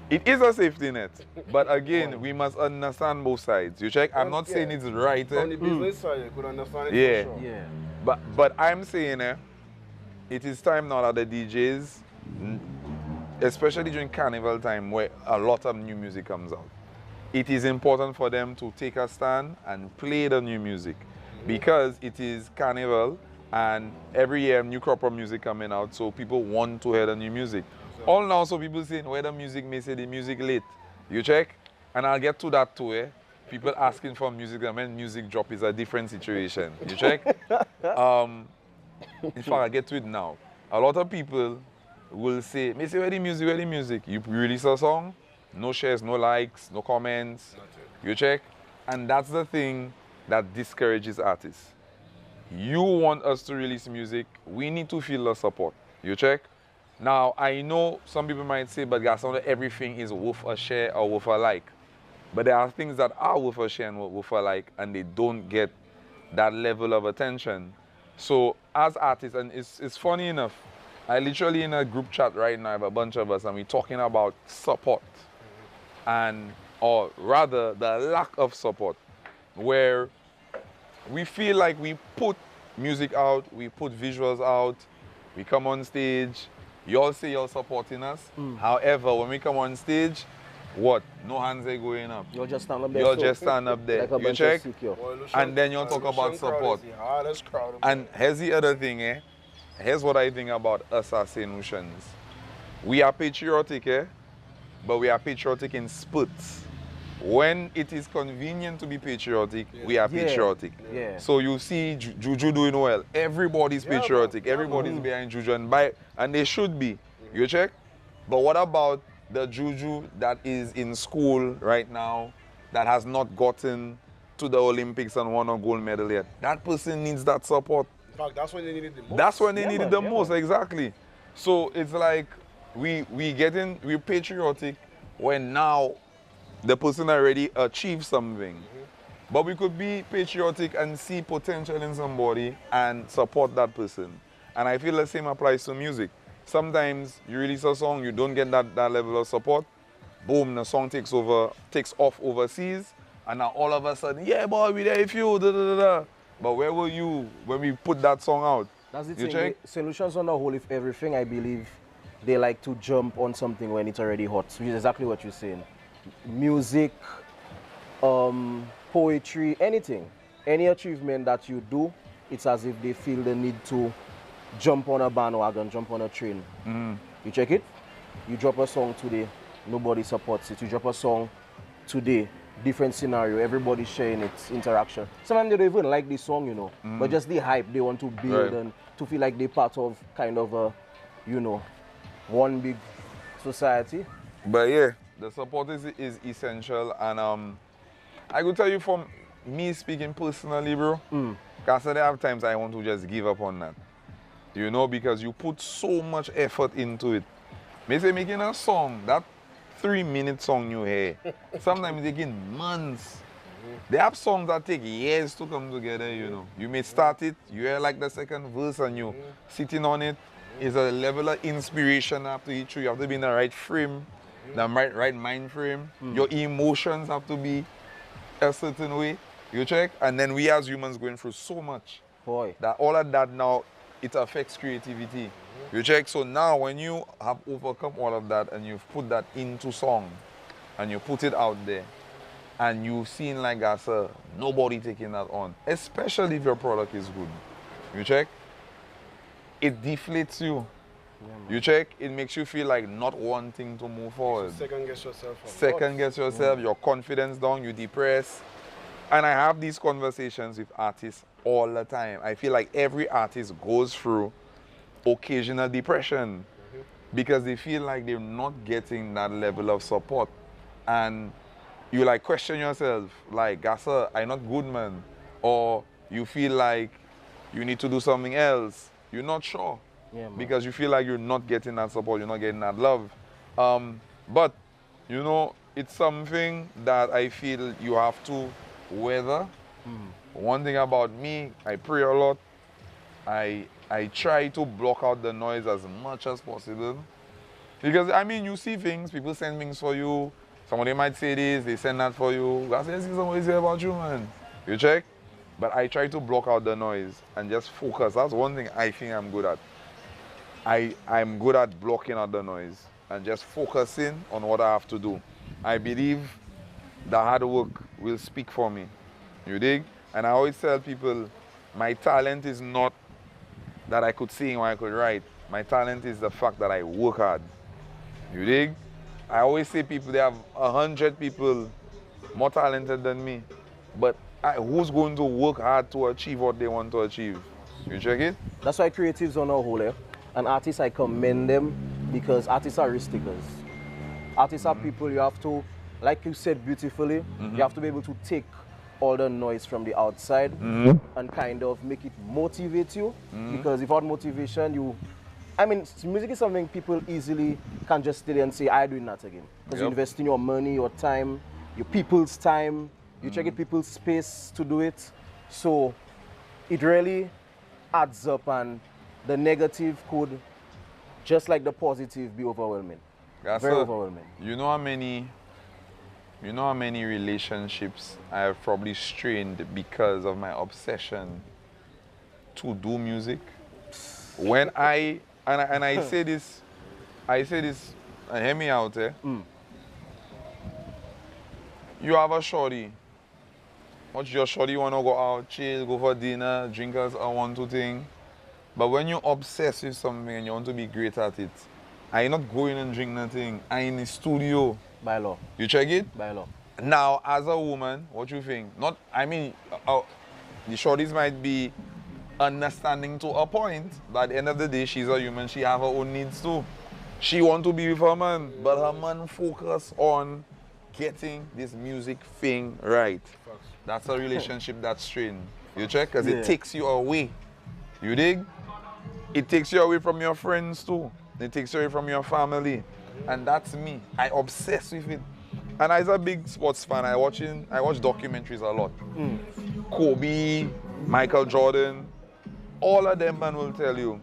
it is a safety net. But again, we must understand both sides. You check? I'm not saying it's right. On the business side, you could understand it Yeah. for sure. Yeah. But I'm saying it is time now that the DJs, especially during carnival time where a lot of new music comes out, it is important for them to take a stand and play the new music, because it is carnival and every year new crop of music coming out, so people want to hear the new music. All now, so people saying where the music may say the music late. You check? And I'll get to that too, eh? People asking for music and when music drop is a different situation. You check? In fact, I'll get to it now. A lot of people will say, may say, where the music? You release a song, no shares, no likes, no comments. You check? And that's the thing that discourages artists. You want us to release music, we need to feel the support. You check? Now, I know some people might say, but guys, not everything is worth a share or worth a like. But there are things that are worth a share and worth a like, and they don't get that level of attention. So, as artists, and it's funny enough, I literally in a group chat right now, I have a bunch of us, and we're talking about support. Or rather, the lack of support, where we feel like we put music out, we put visuals out, we come on stage, you all say you're supporting us. However, when we come on stage, what? No hands are going up. You'll just stand up there. You'll just stand up there. Like a You bunch check? of secure. And then you'll talk about support. Crowd, And here's the other thing, eh? Here's what I think about us as St. Lucians. We are patriotic, eh? But we are patriotic in spurts. When it is convenient to be patriotic, we are patriotic. Yeah. So you see Juju doing well. Everybody's patriotic. Everybody's behind Juju, and they should be. You check? But what about the Juju that is in school right now that has not gotten to the Olympics and won a gold medal yet? That person needs that support. In fact, that's when they need it the most. That's when they need it the most, exactly. So it's like we're patriotic when now the person already achieved something. But we could be patriotic and see potential in somebody and support that person. And I feel the same applies to music. Sometimes you release a song, you don't get that level of support. Boom, the song takes off overseas, and now all of a sudden, yeah, boy, we there if you, da da da da. But where were you when we put that song out? That's the You thing. check? Solutions on the whole, if everything, I believe, they like to jump on something when it's already hot. Which is exactly what you're saying. Music, poetry, anything. Any achievement that you do, it's as if they feel the need to jump on a bandwagon, jump on a train. You check it? You drop a song today, nobody supports it. You drop a song today, different scenario, everybody's sharing it, interaction. Sometimes they don't even like the song, you know, but just the hype they want to build and to feel like they're part of kind of a, you know, one big society. But yeah, the support is essential, and I could tell you from me speaking personally, bro, because there have times I want to just give up on that. You know, because you put so much effort into it. May say making a song, that 3-minute song you hear, sometimes taking months. They have songs that take years to come together, you know. You may start it, you hear like the second verse and you sitting on it, It's a level of inspiration have to hit through. You have to be in the right frame, the right mind frame. Your emotions have to be a certain way. You check? And then we as humans going through so much. Boy. That all of that now, it affects creativity. You check? So now when you have overcome all of that and you've put that into song and you put it out there and you've seen like I said, nobody taking that on, especially if your product is good. You check? It deflates you. You check? It makes you feel like not wanting to move forward. Second guess yourself. Second guess yourself, your confidence down, you depress. And I have these conversations with artists all the time. I feel like every artist goes through occasional depression because they feel like they're not getting that level of support. And you like question yourself, like, Gassa, I'm not good, man. Or you feel like you need to do something else. You're not sure. Yeah, because you feel like you're not getting that support, you're not getting that love. But, you know, it's something that I feel you have to weather. One thing about me, I pray a lot. I try to block out the noise as much as possible. Because, I mean, you see things, people send things for you. Somebody might say this, they send that for you. I say, somebody say about you, man. You check? But I try to block out the noise and just focus. That's one thing I think I'm good at. I'm good at blocking out the noise and just focusing on what I have to do. I believe the hard work will speak for me. You dig? And I always tell people, my talent is not that I could sing or I could write. My talent is the fact that I work hard. You dig? I always say people, they have 100 people more talented than me. But who's going to work hard to achieve what they want to achieve? You check it? That's why creatives on our whole, eh? And artists, I commend them because artists are risk takers. Artists are people you have to, like you said beautifully, you have to be able to take all the noise from the outside and kind of make it motivate you. Because without motivation, I mean, music is something people easily can just stay there and say, I'm doing that again. Because you invest in your money, your time, your people's time, you check it people's space to do it. So it really adds up, and the negative could, just like the positive, be overwhelming. Very overwhelming. You know how many relationships I have probably strained because of my obsession to do music? When I say this, and hear me out, eh? You have a shorty. What your shorty wanna go out, chill, go for dinner, drink us a one, two thing. But when you obsess with something and you want to be great at it, I not going and drink nothing. I in the studio. By law. You check it? By law. Now, as a woman, what you think? The shorties might be understanding to a point, but at the end of the day, she's a human. She have her own needs too. She want to be with her man, but her man focus on getting this music thing right. That's a relationship that's strained. You check? Because it takes you away. You dig? It takes you away from your friends too. It takes you away from your family. And that's me. I obsess with it. And as a big sports fan, I watch documentaries a lot. Kobe, Michael Jordan, all of them man will tell you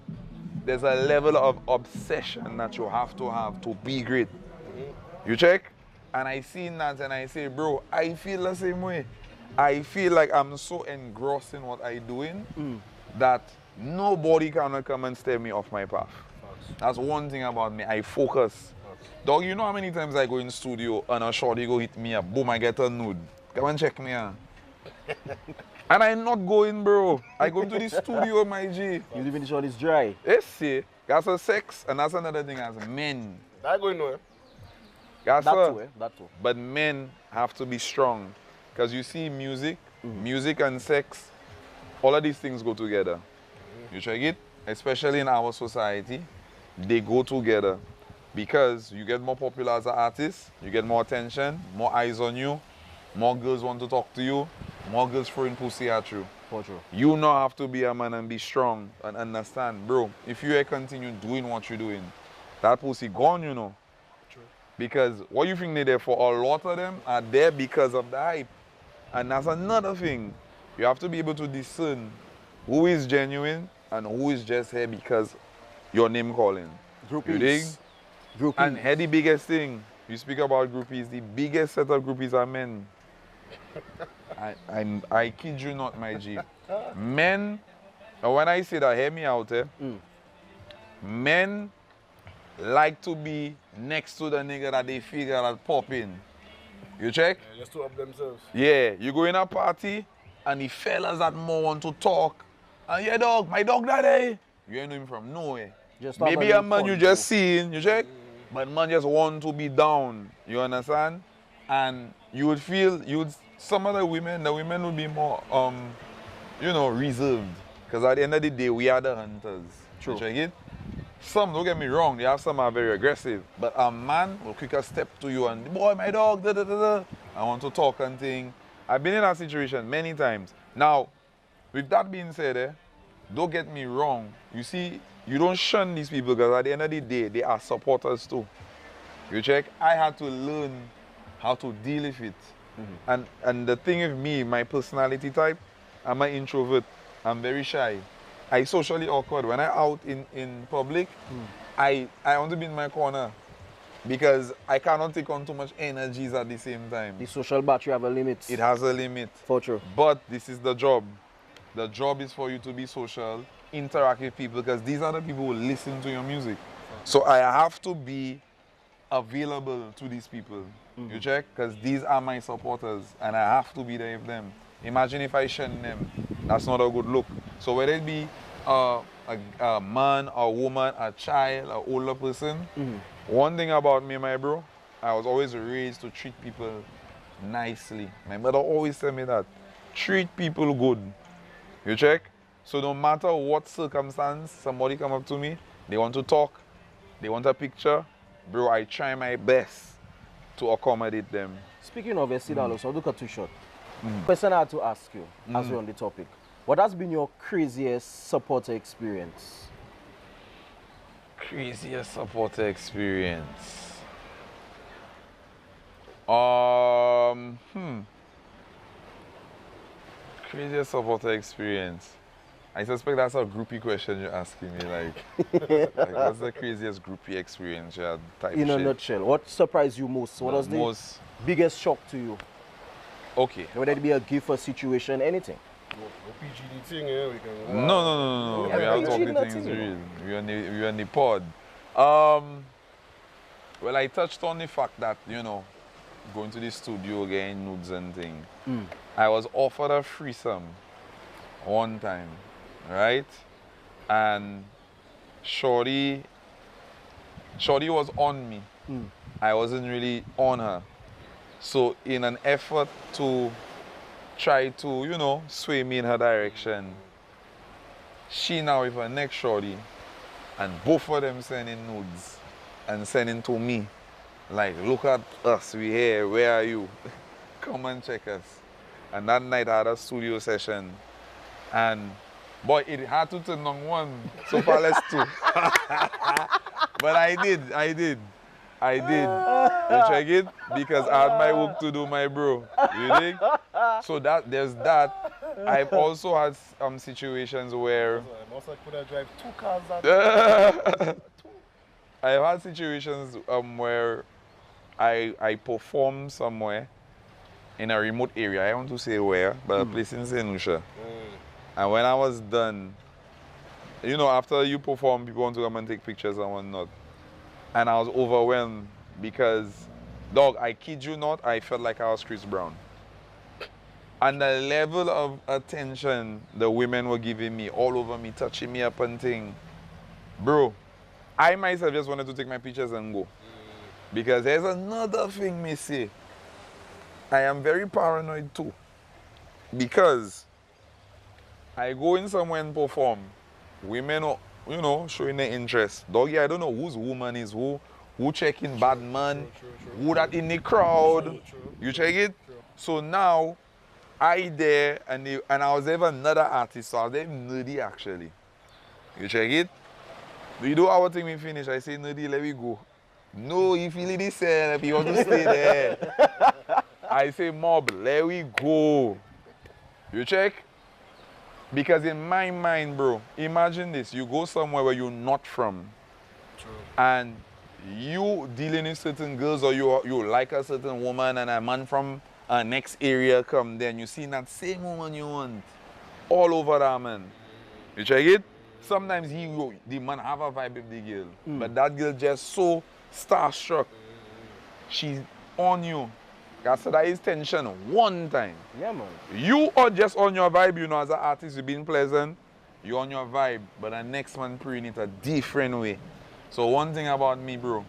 there's a level of obsession that you have to be great. You check? And I see that and I say, bro, I feel the same way. I feel like I'm so engrossed in what I'm doing that nobody can come and step me off my path. That's one thing about me. I focus. Dog, you know how many times I go in studio and a shorty go hit me up, boom, I get a nude. Come and check me out. And I'm not going, bro. I go into the studio, my G. You live in the shorty's dry. Yes, see. That's a sex, and that's another thing as men. That going nowhere. That too, eh? That too. But men have to be strong. Because you see music, music and sex, all of these things go together. You check it? Especially in our society, they go together. Because you get more popular as an artist, you get more attention, more eyes on you, more girls want to talk to you, more girls throwing pussy at you. For sure. You now have to be a man and be strong and understand, bro, if you continue doing what you're doing, that pussy gone, you know. True. Because what you think they're there for, a lot of them are there because of the hype. And that's another thing. You have to be able to discern who is genuine and who is just here because your name calling. Groupies. You dig? Groupies. And here the biggest thing, you speak about groupies, the biggest set of groupies are men. I kid you not, my G. Men, and when I say that, hear me out, men like to be next to the nigga that they figure that pop in. You check? Yeah, just to up themselves. Yeah, you go in a party and the fellas that more want to talk. And yeah, dog, my dog daddy. You ain't know him from nowhere. Just Maybe a man you just seen, you check? But man just want to be down. You understand? And you would feel, some of the women would be more, you know, reserved. Because at the end of the day, we are the hunters. True. You check it? Some, don't get me wrong, they have some are very aggressive. But a man will quicker step to you and, boy, my dog, da da da da. I want to talk and thing. I've been in that situation many times. Now, with that being said, don't get me wrong. You see, you don't shun these people because at the end of the day, they are supporters too. You check? I had to learn how to deal with it. And the thing with me, my personality type, I'm an introvert. I'm very shy. I socially awkward. When I'm out in public, I want to be in my corner because I cannot take on too much energies at the same time. The social battery have a limit. It has a limit. For true. But this is the job. The job is for you to be social, interact with people because these are the people who listen to your music. So I have to be available to these people. You check? Because these are my supporters and I have to be there with them. Imagine if I shun them. That's not a good look. So whether it be a man, a woman, a child, an older person, one thing about me, my bro, I was always raised to treat people nicely. My mother always tell me that. Treat people good. You check? So no matter what circumstance, somebody come up to me, they want to talk, they want a picture, bro, I try my best to accommodate them. Speaking of Sedale, so look at too short. Question I had to ask you, as we're on the topic. What has been your craziest supporter experience? Craziest supporter experience. Craziest supporter experience. I suspect that's a groupie question you're asking me. Like what's the craziest groupie experience you had? Type In a shit? nutshell, what surprised you most? What was the biggest shock to you? Okay. Whether it be a gift or situation, anything. No PGD thing, yeah, we can. No. Yeah, We are PG talking nothing, things you know. real. We are in the pod. Well, I touched on the fact that, you know, going to the studio, getting nudes and things. I was offered a threesome one time, right? And Shorty was on me. I wasn't really on her. So in an effort to try to, you know, sway me in her direction, she now with her next shorty, and both of them sending nudes and sending to me. Like, look at us, we here, where are you? Come and check us. And that night I had a studio session. And boy, it had to turn on one. So far, let's two. But I did. You check it? Because I had my work to do, my bro. You dig? So there's that. I've also had situations where I must have could have drive 2 cars that I've had situations where I perform somewhere in a remote area. I want to say where, but a place in St. Lucia. And when I was done, you know, after you perform, people want to come and take pictures and whatnot. And I was overwhelmed because, dog, I kid you not, I felt like I was Chris Brown. And the level of attention the women were giving me, all over me, touching me up and thing. Bro, I myself just wanted to take my pictures and go. Because there's another thing me say. I am very paranoid too. Because I go in somewhere and perform. Women, you know, showing their interest. Doggy, I don't know whose woman is who checking bad man, who that in the crowd. You check it? So now, I there, and I was ever another artist, so I was there nerdy actually. You check it? We do our thing, we finish. I say, nerdy, let me go. No, you feel it yourself, you want to stay there. I say, mob, let we go. You check? Because in my mind, bro, imagine this. You go somewhere where you're not from. True. And you dealing with certain girls or you like a certain woman and a man from next area come there and you see that same woman you want all over that man. You check it? Sometimes the man have a vibe with the girl. But that girl just so starstruck. She's on you. That's that is tension one time. Yeah, man. You are just on your vibe, you know, as an artist, you've been pleasant. You're on your vibe, but the next man praying it a different way. So one thing about me, bro,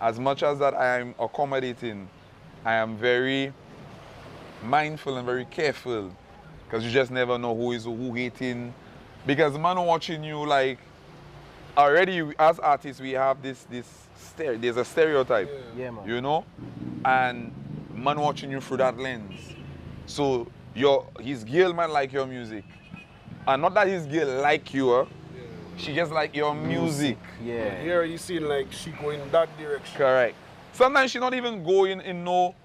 as much as that I am accommodating, I am very mindful and very careful. Because you just never know who hating. Because man watching you, like, already as artists, we have there's a stereotype, Yeah, man. you know? And man watching you through that lens. So his girl might like your music. And not that his girl like you, she just like your music. Yeah. Here you see like she going that direction. Correct. Sometimes she not even going in no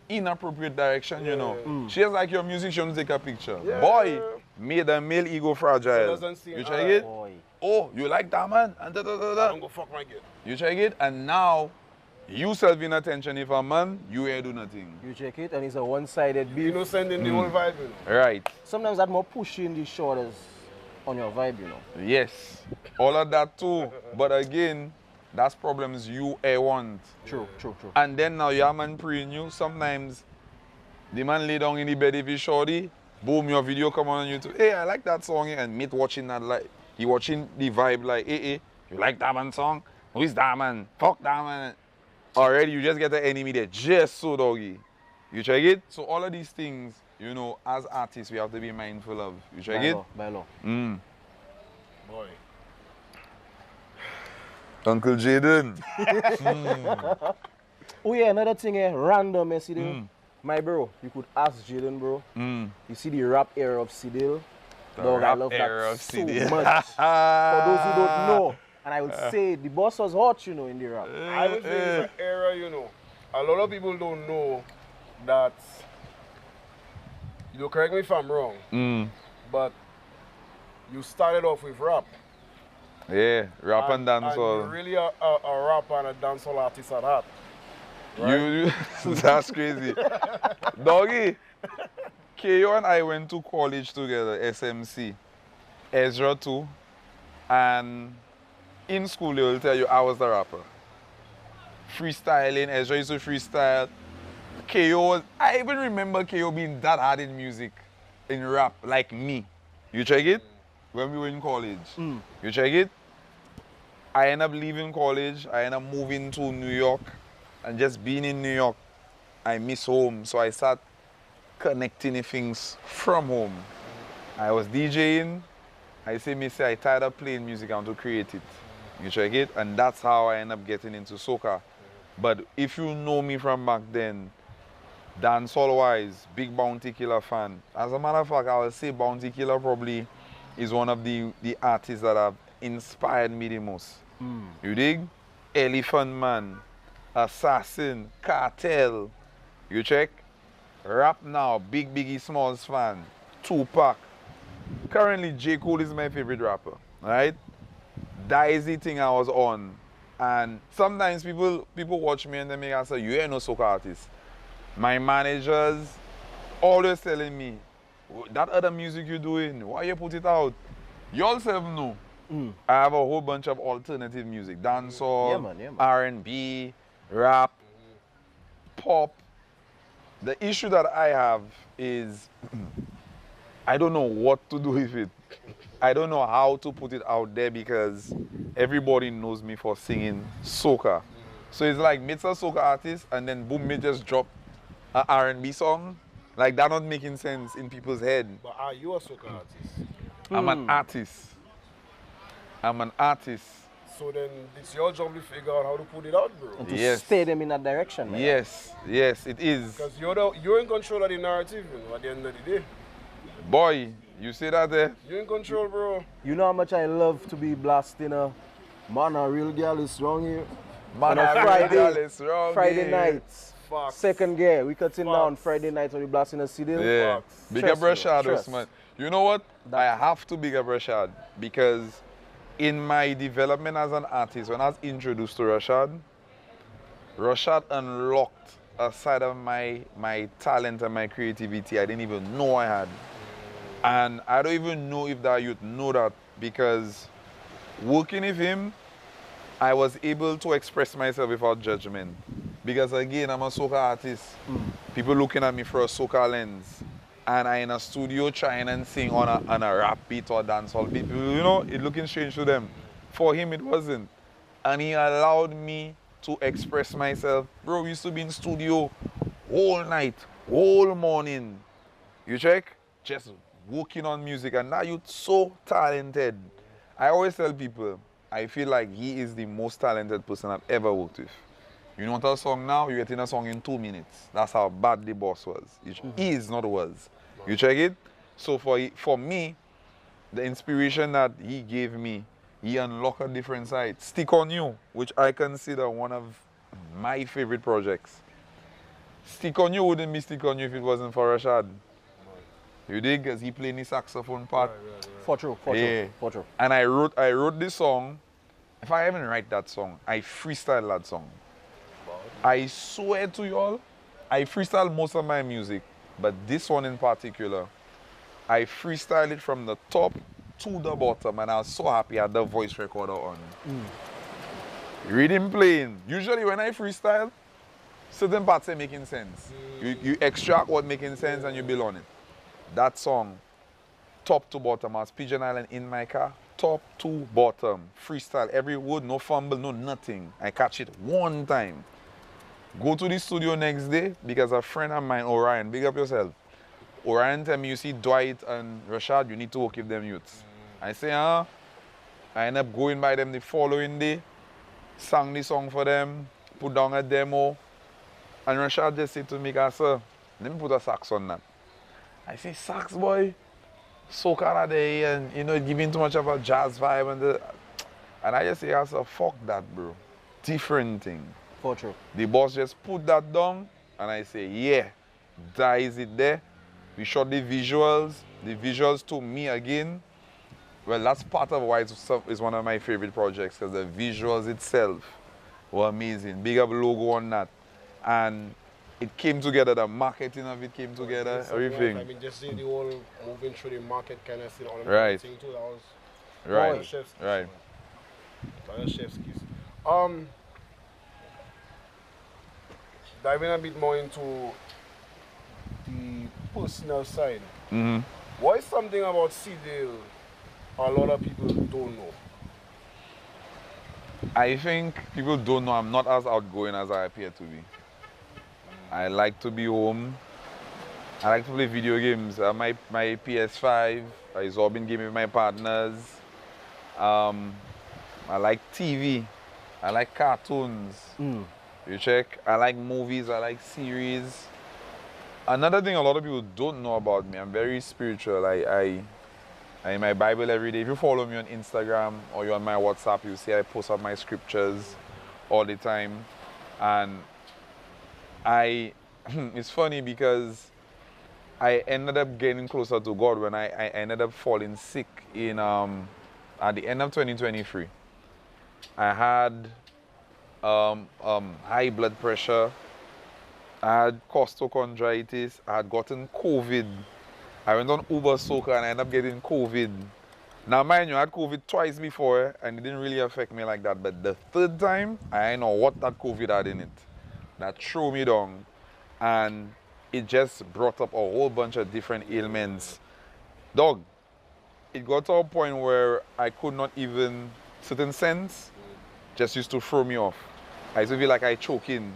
inappropriate direction, you know. She just like your music, she wants to take a picture. Yeah. Boy, made the male ego fragile. Doesn't seem You check it? Boy. Oh, you like that man? And I'm gonna fuck my girl. You check it? And now, you self in attention. If a man, you ain't do nothing. You check it and it's a one-sided beef. You know, sending the whole vibe, you know. Right. Sometimes that more pushing the shoulders on your vibe, you know. Yes. All of that too. But again, that's problems you want. True. And then now your man preying you. Sometimes the man lay down in the bed if he's shorty. Boom, your video come on YouTube. Hey, I like that song. And mate watching that like, he watching the vibe like, hey, you like that man song? Who is that man? Fuck that man. Already you just get an enemy there just so doggy. You check it? So all of these things, you know, as artists, we have to be mindful of. You check it? By law. Boy. Uncle Jaden. Oh yeah, another thing random, Sedale. My bro, you could ask Jaden, bro. You see the rap era of Sedale? Dog, I rap love era that of so Sedale. much. For those who don't know, and I would say the boss was hot, you know, in the rap. I would say it's an era, you know. A lot of people don't know that, you know, correct me if I'm wrong, but you started off with rap. Yeah, rap and And dancehall. you're really a rap and a dancehall artist at heart. You that's crazy. Doggy, KO and I went to college together, SMC. Ezra too. And in school they will tell you I was the rapper. Freestyling, Ezra used to freestyle. KO, I even remember KO being that hard in music, in rap, like me. You check it? When we were in college. You check it? I ended up leaving college, I ended up moving to New York. And just being in New York, I miss home. So I start connecting things from home. I was DJing. I say, I tired of playing music, I want to create it. You check it? And that's how I end up getting into soca. But if you know me from back then, dancehall-wise, big Bounty Killer fan. As a matter of fact, I would say Bounty Killer probably is one of the artists that have inspired me the most. You dig? Elephant Man, Assassin, Cartel. You check? Rap now, Big Biggie Smalls fan, Tupac. Currently, J. Cole is my favorite rapper, right? That is the thing I was on. And sometimes people watch me and they make us say, you ain't no soca artist. My managers always telling me, that other music you're doing, why you put it out? You also know. I have a whole bunch of alternative music, dancehall, R&B, rap, pop. The issue that I have is I don't know what to do with it. I don't know how to put it out there because everybody knows me for singing soca. So it's like me's a soca artist and then boom, me just drop an R&B song. Like that not making sense in people's head. But are you a soca artist? I'm an artist. I'm an artist. So then it's your job to figure out how to put it out, bro. And to Yes. steer them in that direction, man. Yes, it is. Because you're in control of the narrative, you know, at the end of the day. Boy, you see that there? You're in control, bro. You know how much I love to be blasting a man, a real girl is wrong here. Man, On a I Friday- really it's wrong Friday here. nights. Facts. Second gear, we cutting down Facts. Friday night when we blasting a Sedale. Yeah. Facts. Big up Trust, Rashad trust. Osman. You know what? That- I have to big up Rashad because in my development as an artist, when I was introduced to Rashad unlocked a side of my talent and my creativity I didn't even know I had. And I don't even know if that youth know that because working with him, I was able to express myself without judgment. Because again, I'm a soca artist. People looking at me for a soca lens. And I in a studio trying and sing on a rap beat or dancehall beat. You know, it looking strange to them. For him, it wasn't. And he allowed me to express myself. Bro, we used to be in studio all night, all morning. You check? Just working on music. And now you're so talented. I always tell people, I feel like he is the most talented person I've ever worked with. You want a song now, you get in a song in 2 minutes. That's how bad the boss was. He is not was. You check it? So for me, the inspiration that he gave me, he unlocked a different side. Stick on You, which I consider one of my favorite projects. Stick on You wouldn't be Stick on You if it wasn't for Rashad. You dig? Because he played the saxophone part. For true. And I wrote this song. If I even write that song, I freestyle that song. I swear to you all, I freestyle most of my music, but this one in particular, I freestyle it from the top to the bottom, and I was so happy I had the voice recorder on. Read him playing. Usually when I freestyle, certain parts are making sense. You extract what making sense and you build on it. That song, top to bottom, I was Pigeon Island in my car, top to bottom, freestyle, every word, no fumble, no nothing. I catch it one time. Go to the studio next day because a friend of mine, Orion, big up yourself. Orion tell me, you see Dwight and Rashad, you need to work with them youths. I say, I end up going by them the following day, sang the song for them, put down a demo, and Rashad just said to me, sir, let me put a sax on that. I say, sax boy, soca day, and you know, it giving too much of a jazz vibe, and I just say, sir, fuck that, bro. Different thing. For true. The boss just put that down, and I say, yeah, that is it there. We shot the visuals to me again. Well, that's part of why it's one of my favorite projects, because the visuals itself were amazing. Big up logo on that. And it came together, the marketing of it came together, everything. I mean, just see the whole moving through the market kind of thing, all the Right. thing too, that was Right, chef's kiss, right. man. That was chef's kiss. Diving a bit more into the personal side. What is something about Sedale a lot of people don't know? I think people don't know I'm not as outgoing as I appear to be. I like to be home. I like to play video games. My PS5, I Zorbin game with my partners. I like TV. I like cartoons. You check? I like movies. I like series. Another thing a lot of people don't know about me, I'm very spiritual. I in my Bible every day. If you follow me on Instagram or you're on my WhatsApp, you see I post up my scriptures all the time. And it's funny because I ended up getting closer to God when I ended up falling sick in at the end of 2023. I had high blood pressure. I had costochondritis. I had gotten COVID. I went on Uber Soca and I ended up getting COVID. Now, mind you, I had COVID twice before and it didn't really affect me like that. But the third time, I didn't know what that COVID had in it. That threw me down. And it just brought up a whole bunch of different ailments. Dog, it got to a point where I could not even, certain scents just used to throw me off. I used to feel like I choking.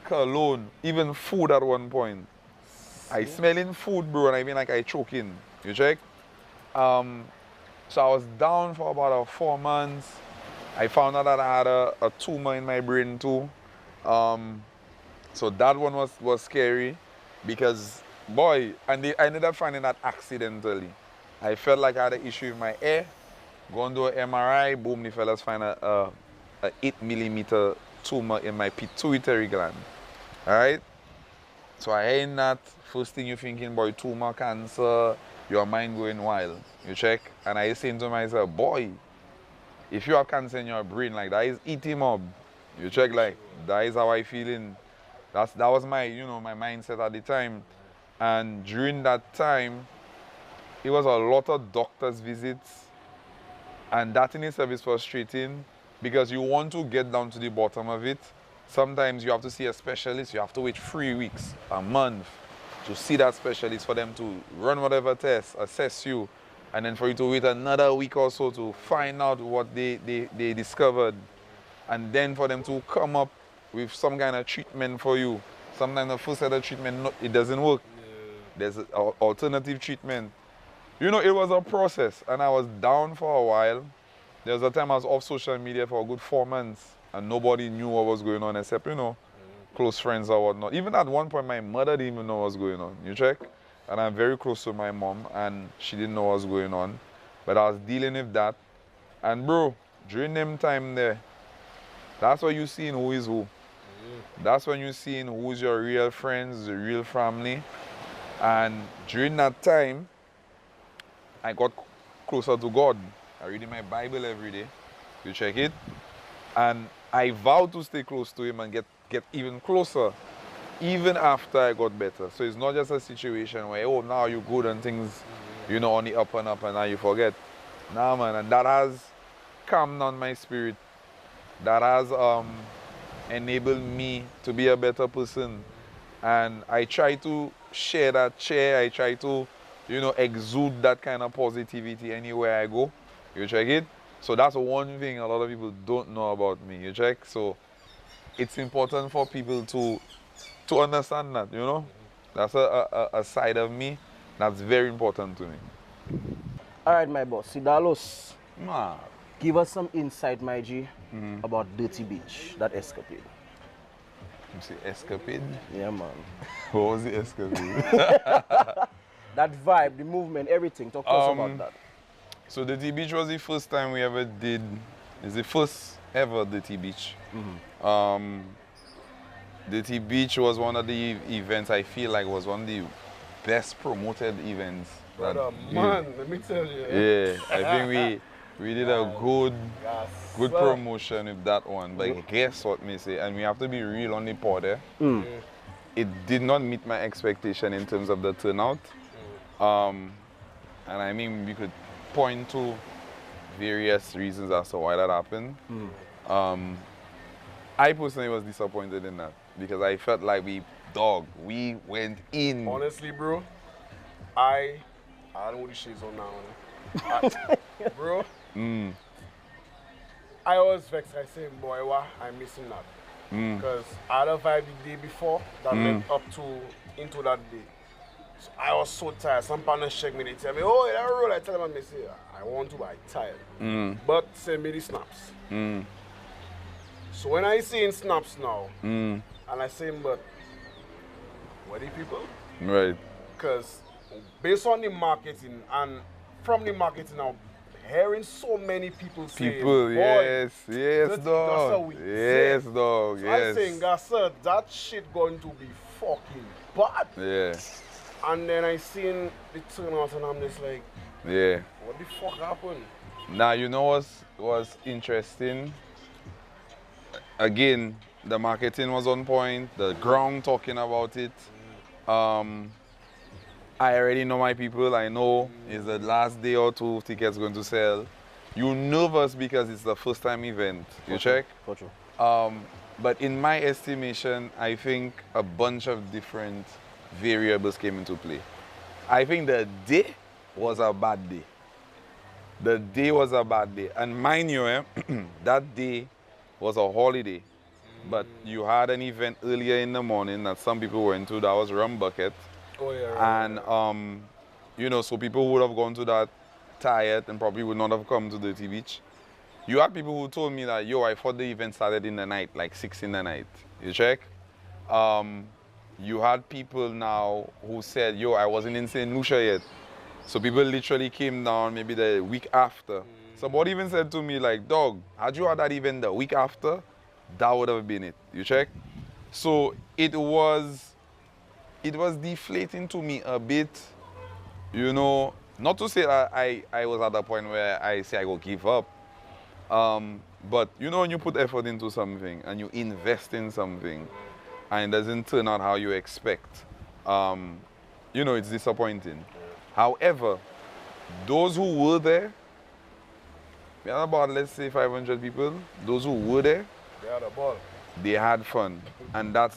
Cologne, even food at one point. I smelling food, bro, and I mean like I choking. You check? So I was down for about 4 months. I found out that I had a tumor in my brain too. So that one was scary because, boy, and I ended up finding that accidentally. I felt like I had an issue with my ear. Going to an MRI, boom, the fellas find a 8mm tumor in my pituitary gland. Alright? So I ain't that. First thing you're thinking about tumor, cancer, your mind going wild. You check? And I saying to myself, boy, if you have cancer in your brain, like that is eating up. You check, like that is how I feeling. That was my, you know, my mindset at the time. And during that time, it was a lot of doctor's visits. And that in itself is frustrating because you want to get down to the bottom of it. Sometimes you have to see a specialist, you have to wait 3 weeks, a month to see that specialist for them to run whatever test, assess you, and then for you to wait another week or so to find out what they discovered, and then for them to come up with some kind of treatment for you. Sometimes the first set of treatment, it doesn't work. There's an alternative treatment. You know, it was a process, and I was down for a while. There was a time I was off social media for a good 4 months, and nobody knew what was going on except, you know, close friends or whatnot. Even at one point, my mother didn't even know what was going on. You check? And I'm very close to my mom, and she didn't know what was going on. But I was dealing with that. And bro, during them time there, that's what you seeing who is who. That's when you seeing who's your real friends, the real family. And during that time, I got closer to God. I read my Bible every day. You check it? And I vowed to stay close to him and get even closer, even after I got better. So it's not just a situation where, oh, now you're good and things, you know, on the up and now you forget. Nah, man, and that has calmed down my spirit. That has enabled me to be a better person. And I try to share that cheer. I try to, you know, exude that kind of positivity anywhere I go. You check it? So that's one thing a lot of people don't know about me. You check? So it's important for people to understand that, you know? That's a side of me that's very important to me. All right, my boss. Sedalos, Man. give us some insight, my G, about Dirty Beach, that escapade. You say escapade? Yeah, man. What was the escapade? That vibe, the movement, everything. Talk to us about that. So Dirty Beach was the first time we ever did. It's the first ever Dirty Beach. Dirty Beach was one of the events I feel like was one of the best promoted events. Brother, man, let me tell you. Yeah, I think we did a good promotion with that one. But guess what me say, and we have to be real on the pod there. It did not meet my expectation in terms of the turnout. And I mean, we could point to various reasons as to why that happened. I personally was disappointed in that because I felt like we went in. Honestly, bro, I don't know what the shades on now. Bro, I was vexed. I said, boy, what? I'm missing that. Because I had a vibe the day before that led up into that day. So I was so tired. Some partners check me, they tell me, oh, that roll. I tell them, I say, I want to, but I'm tired. But send me the snaps. So when I see in snaps now, and I say, but what the people? Right. Because based on the marketing and from the marketing now, hearing so many people say, yes, dog. Yes, dog. I saying, sir, that shit going to be fucking bad. Yeah. And then I seen the turnout and I'm just like, yeah. What the fuck happened? Now, you know what's interesting? Again, the marketing was on point, the ground talking about it. I already know my people. I know it's the last day or two tickets going to sell. You're nervous because it's the first time event. You check? For sure. But in my estimation, I think a bunch of different variables came into play. I think the day was a bad day. The day was a bad day. And mind you, that day was a holiday. But you had an event earlier in the morning that some people went to, that was Rum Bucket. Oh, yeah, right, And, you know, so people would have gone to that tired and probably would not have come to Dirty Beach. You had people who told me that, yo, I thought the event started in the night, like 6 in the night. You check? You had people now who said, yo, I wasn't in St. Lucia yet. So people literally came down maybe the week after. Somebody even said to me, like, dog, had you had that event the week after, that would have been it. You check? So it was deflating to me a bit, you know, not to say that I was at the point where I say I go give up. But you know when you put effort into something and you invest in something and it doesn't turn out how you expect, you know, it's disappointing. However, those who were there, we had about, let's say, 500 people. Those who were there, They had a ball. they had fun. And that's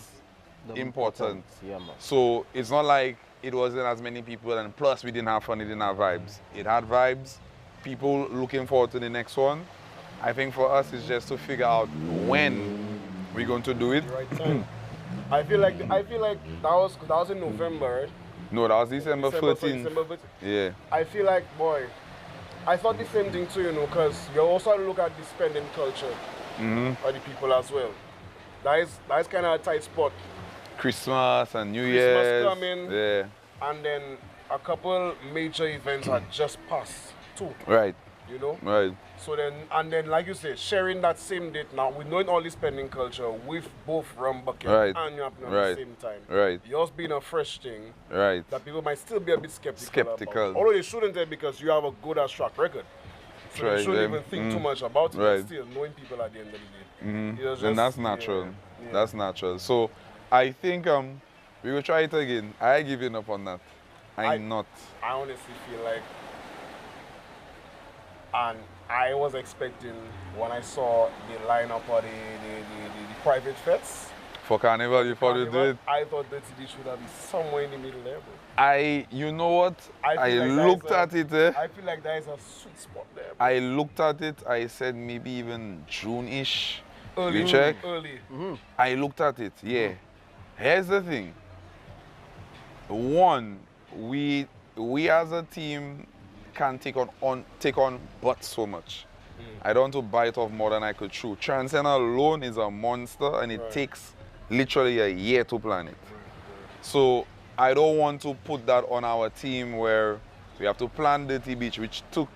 important. Yeah, man. So it's not like it wasn't as many people and plus we didn't have fun, it didn't have vibes. It had vibes, people looking forward to the next one. I think for us it's just to figure out when we're going to do it. Right time. I feel like that was in November, right? No, that was December 14th. December 14th. Yeah. I feel like, boy, I thought the same thing too, you know, because you also look at the spending culture of the people as well. That is kind of a tight spot. Christmas and New Year's. Coming. Yeah. And then a couple major events had just passed too, Right. you know? Right. So then, and then like you said, sharing that same date now, with knowing all this spending culture with both Rum Bucket Right. and you happening at Right. the same time. Right. Yours being a fresh thing Right. that people might still be a bit skeptical. Skeptical. About. Although they shouldn't have because you have a good as track record. So Right, they shouldn't them. even think too much about it, Right. but still knowing people at the end of the day. It was And just- that's natural. yeah. That's natural. So I think we will try it again. I giving up on that. I'm not. I honestly feel like, and I was expecting when I saw the lineup of the private fets. For Carnival, you thought you do it? I thought that it should have been somewhere in the middle there, bro. You know what? I I feel like that looked is a- at it. Eh? I feel like there is a sweet spot there. Bro. I looked at it. I said maybe even June-ish. Early, You check? early. I looked at it. Yeah. Here's the thing. One, we as a team can take on but so much. I don't want to bite off more than I could chew. Transcend alone is a monster and it takes literally a year to plan it. So I don't want to put that on our team where we have to plan Dirty Beach, which took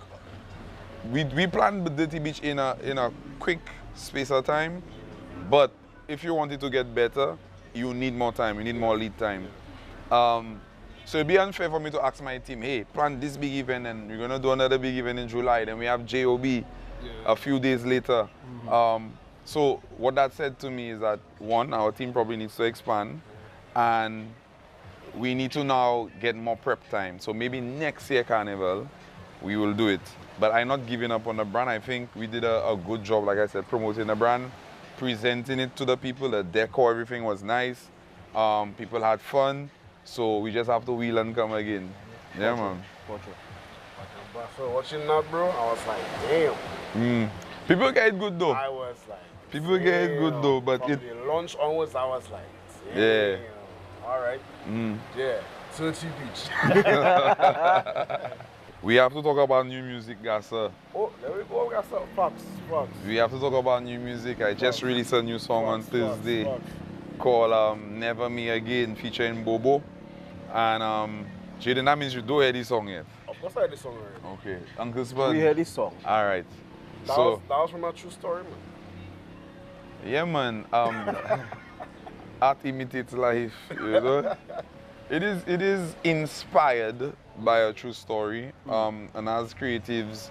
we planned Dirty Beach in a quick space of time, but if you want it to get better, you need more time, you need more lead time. So it'd be unfair for me to ask my team, hey, plan this big event and we're gonna do another big event in July, then we have JOB a few days later. So what that said to me is that one, our team probably needs to expand and we need to now get more prep time. So maybe next year Carnival, we will do it. But I'm not giving up on the brand. I think we did a good job, like I said, promoting the brand, presenting it to the people. The decor, everything was nice. People had fun. So we just have to wheel and come again. Yeah, man. So watching that, bro, I was like, damn. People get it good though. I was like, People get it good damn. though, but From it. the launch onwards, I was like, Yeah. damn. All right. Yeah. Dirty Beach. We have to talk about new music, guys. Oh, there we go. We got some facts. We have to talk about new music. I just released a new song on Thursday Facts. called Never Me Again featuring Bobo. And Jaden, that means you don't hear this song yet. Of course, I had this song already. Okay. Uncle Spud. We hear this song. All right. That was from a true story, man. Yeah, man. Art imitates life, you know. It is inspired by a true story. And as creatives,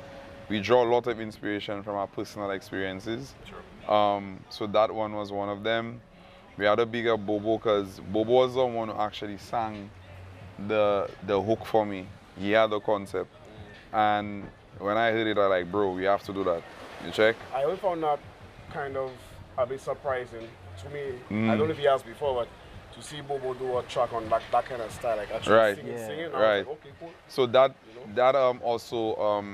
we draw a lot of inspiration from our personal experiences. So that one was one of them. We had a bigger Bobo because Bobo was the one who actually sang the hook for me. He had the concept. And when I heard it, I was like, bro, we have to do that. You check? I always found that kind of a bit surprising to me. I don't know if he has before, but to see Bobo do a track on that kind of style, like actually Right. singing, I Right. was like, okay, cool. So that also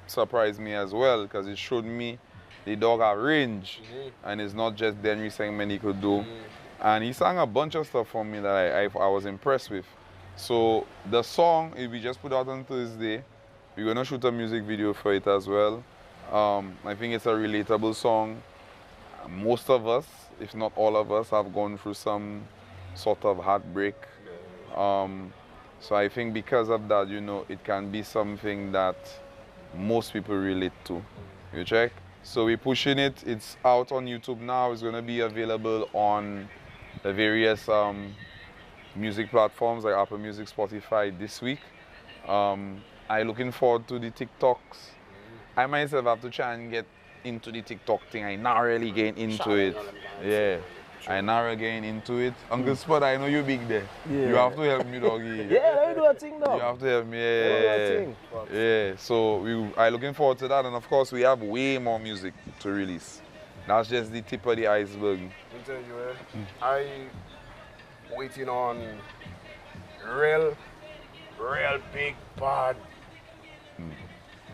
surprised me as well because it showed me the dog have range and it's not just the Henry segment he could do. And he sang a bunch of stuff for me that I was impressed with. So the song, we just put out on Thursday. We're gonna shoot a music video for it as well. I think it's a relatable song. Most of us, if not all of us, have gone through some sort of heartbreak. So I think because of that, you know, it can be something that most people relate to. You check? So we're pushing it. It's out on YouTube now. It's gonna be available on the various music platforms like Apple Music, Spotify this week. I'm looking forward to the TikToks. I myself have to try and get into the TikTok thing. I not really getting into it. Yeah. I not really getting into it. Uncle Spud, I know you big there. Yeah. You have to help me, doggy. Yeah, let me do a thing now. You have to help me. Let me do a thing. Yeah. So I'm looking forward to that, and of course we have way more music to release. That's just the tip of the iceberg. I tell you, I waiting on real big bad,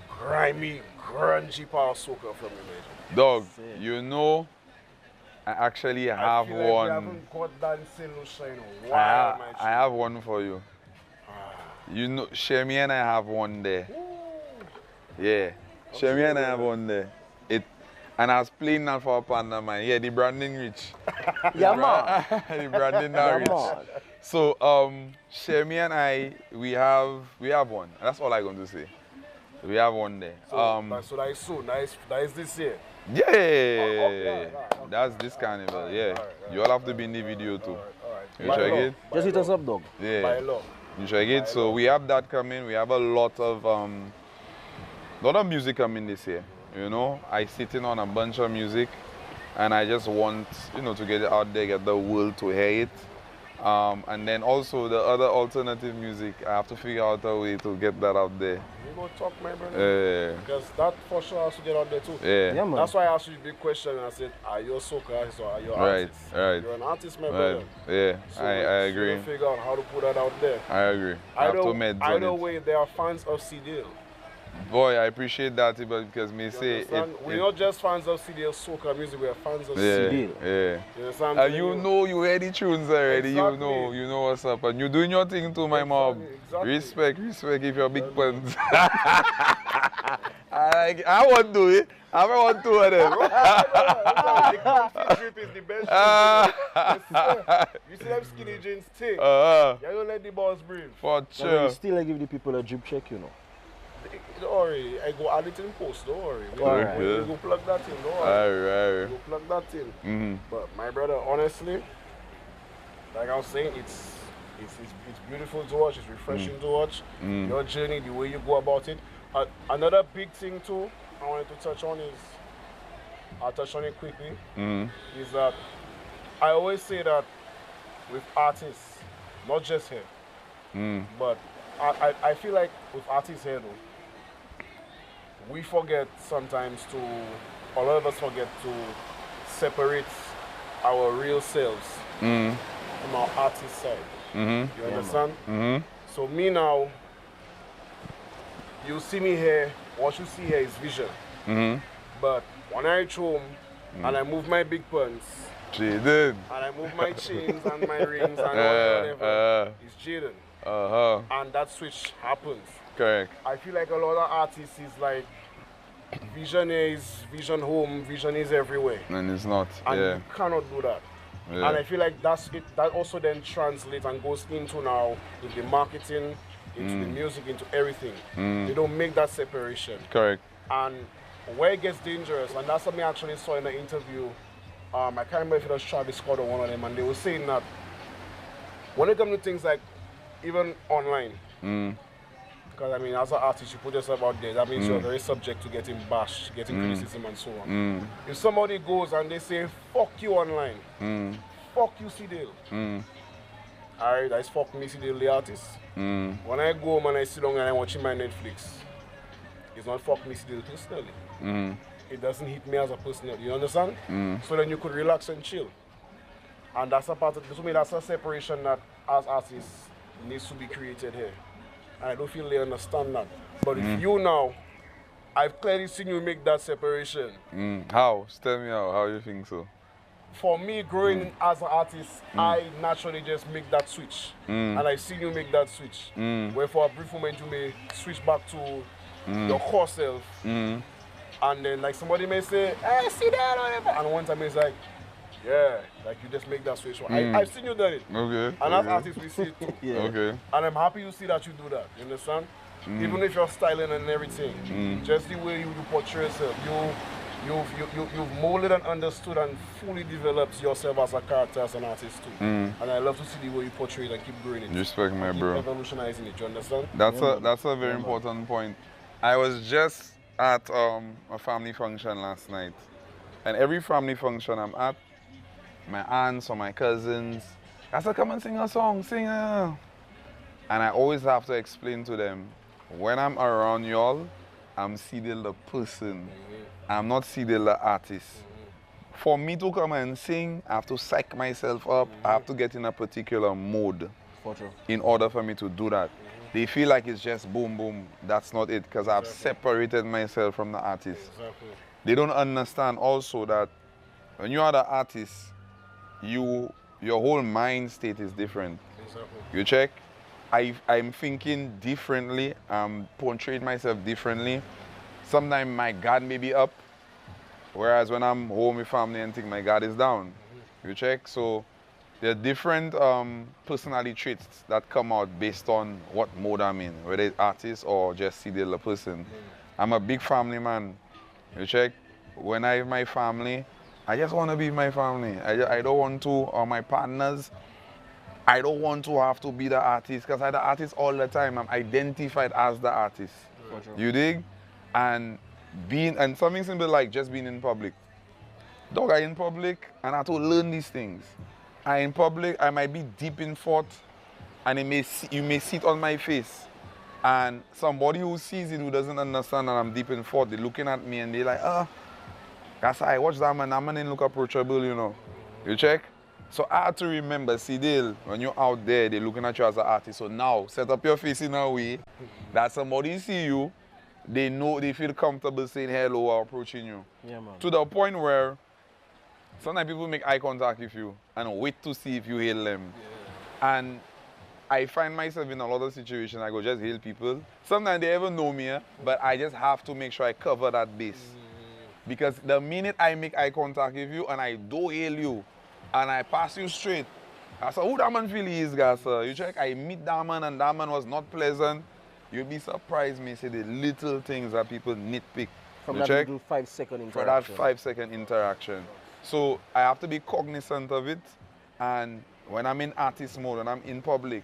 grimy, grungy power soca from you, man. Dog, you know, I actually have I feel like we one. haven't got that in Lucia in a while, man. I have one for you. You know, Shemi and I have one there. Yeah, Shemi and I have one there. And I was playing that for a partner, man. Yeah, the branding rich. Yeah, man. The branding not rich. man. So, Shemi and I, we have one. That's all I'm going to say. We have one there. So that is soon. That is this year. Yeah, okay. that's this carnival. Yeah, you all have to be in the video too. All right. You check it? Just hit us up, dog. By Yeah, law. you check it. So we have that coming. We have a lot of music coming this year. You know, I sitting on a bunch of music, and I just want, you know, to get it out there, get the world to hear it. And then also the other alternative music, I have to figure out a way to get that out there. You go talk, my brother. Because that for sure has to get out there too. Yeah. Yeah, man. That's why I asked you the big question, and I said, are you a soca artist or are you an Right, artist? right. You're an artist, my Right. brother. Yeah, So I agree. So figure out how to put that out there. I agree. I have to meds on Either it. way, they are fans of Sedale. Boy, I appreciate that because me You say understand? We're not just fans of Sedale soca music, we are fans of yeah, Sedale. yeah. You understand? what I'm You telling know you hear the tunes already. Exactly. You know what's up, and you doing your thing too, my mob. Exactly. Respect if you're big puns. I won't do it. I want two of them. The comfy drip is the best. Yes, sir. You see them skinny jeans thing? You don't let the boss breathe. For But sure. we still give the people a drip check, you know. Don't worry, I go add it in post, don't worry. We Alright. go plug that in, don't worry. Alright. Go plug that in. Mm-hmm. But my brother, honestly, like I was saying, it's beautiful to watch, it's refreshing to watch. Your journey, the way you go about it. Another big thing too, I wanted to touch on is, I'll touch on it quickly, is that I always say that with artists, not just here, but I feel like with artists here though, we forget sometimes to, a lot of us forget to separate our real selves from our artist side. You understand? So me now, you see me here, what you see here is vision. But when I reach home and I move my big pants, Jaden. and I move my chains and my rings and whatever, it's Jaden. And that switch happens. Correct. I feel like a lot of artists is like, vision is vision home, vision is everywhere. And it's not. And Yeah. you cannot do that. Yeah. And I feel like that's it. That also then translates and goes into now with the marketing, into the music, into everything. They don't make that separation. Correct. And where it gets dangerous, and that's something I actually saw in an interview. I can't remember if it was Travis Scott or one of them, and they were saying that when it comes to things like even online, because I mean, as an artist, you put yourself out there, that means you're very subject to getting bashed, getting criticism, and so on. If somebody goes and they say, fuck you online, fuck you, Sedale. Alright, that's fuck me, Sedale, the artist. When I go home and I sit down and I'm watching my Netflix, it's not fuck me, Sedale personally. It doesn't hit me as a personality, you understand? So then you could relax and chill. And that's a part of, to me, that's a separation that as artists needs to be created here. I don't feel they understand that. But if you now, I've clearly seen you make that separation. How? Tell me how you think so. For me, growing as an artist, I naturally just make that switch. And I've seen you make that switch. Where for a brief moment you may switch back to your core self. And then like somebody may say, hey, see that or whatever. And one time it's like, yeah, like you just make that switch. I've seen you do it. Okay. And as artists, we see it too. Okay. And I'm happy to see that you do that. You understand? Even if you're styling and everything, just the way you portray yourself, you've molded and understood and fully developed yourself as a character, as an artist too. And I love to see the way you portray it and keep growing it. Respect, my keep bro. Evolutionizing it, you understand? That's a very important point. I was just at a family function last night, and every family function I'm at, my aunts or my cousins, I said, come and sing a song, sing a. And I always have to explain to them, when I'm around y'all, I'm Sedale the person. I'm not Sedale the artist. For me to come and sing, I have to psych myself up. I have to get in a particular mode in order for me to do that. They feel like it's just boom, boom. That's not it, because I've separated myself from the artist. They don't understand also that when you are the artist, your whole mind state is different. You check? I'm thinking differently. I'm portraying myself differently. Sometimes my guard may be up, whereas when I'm home with family and things, my guard is down. You check? So there are different personality traits that come out based on what mode I'm in, whether it's artist or just Sedale the person. I'm a big family man. You check? When I have my family, I just want to be with my family. I don't want to, or my partners, I don't want to have to be the artist, because I'm the artist all the time. I'm identified as the artist. You dig? And something simple like just being in public. Dog, I in public and I have to learn these things. I in public, I might be deep in thought, and you may see it on my face. And somebody who sees it, who doesn't understand that I'm deep in thought, they're looking at me and they're like, that's how I watch that man didn't look approachable, you know. You check? So I have to remember, Sedale, when you're out there, they're looking at you as an artist. So now, set up your face in a way that somebody see you, they know, they feel comfortable saying hello or approaching you. Yeah, man. To the point where sometimes people make eye contact with you and wait to see if you hail them. And I find myself in a lot of situations, I go just hail people. Sometimes they ever know me, but I just have to make sure I cover that base. Because the minute I make eye contact with you and I do hail you, and I pass you straight, I say, who that man feel he is, guys? You check, I meet that man and that man was not pleasant. You'll be surprised me, say the little things that people nitpick. From you that check? little 5-second interaction. For that 5-second interaction. So I have to be cognizant of it. And when I'm in artist mode, when I'm in public,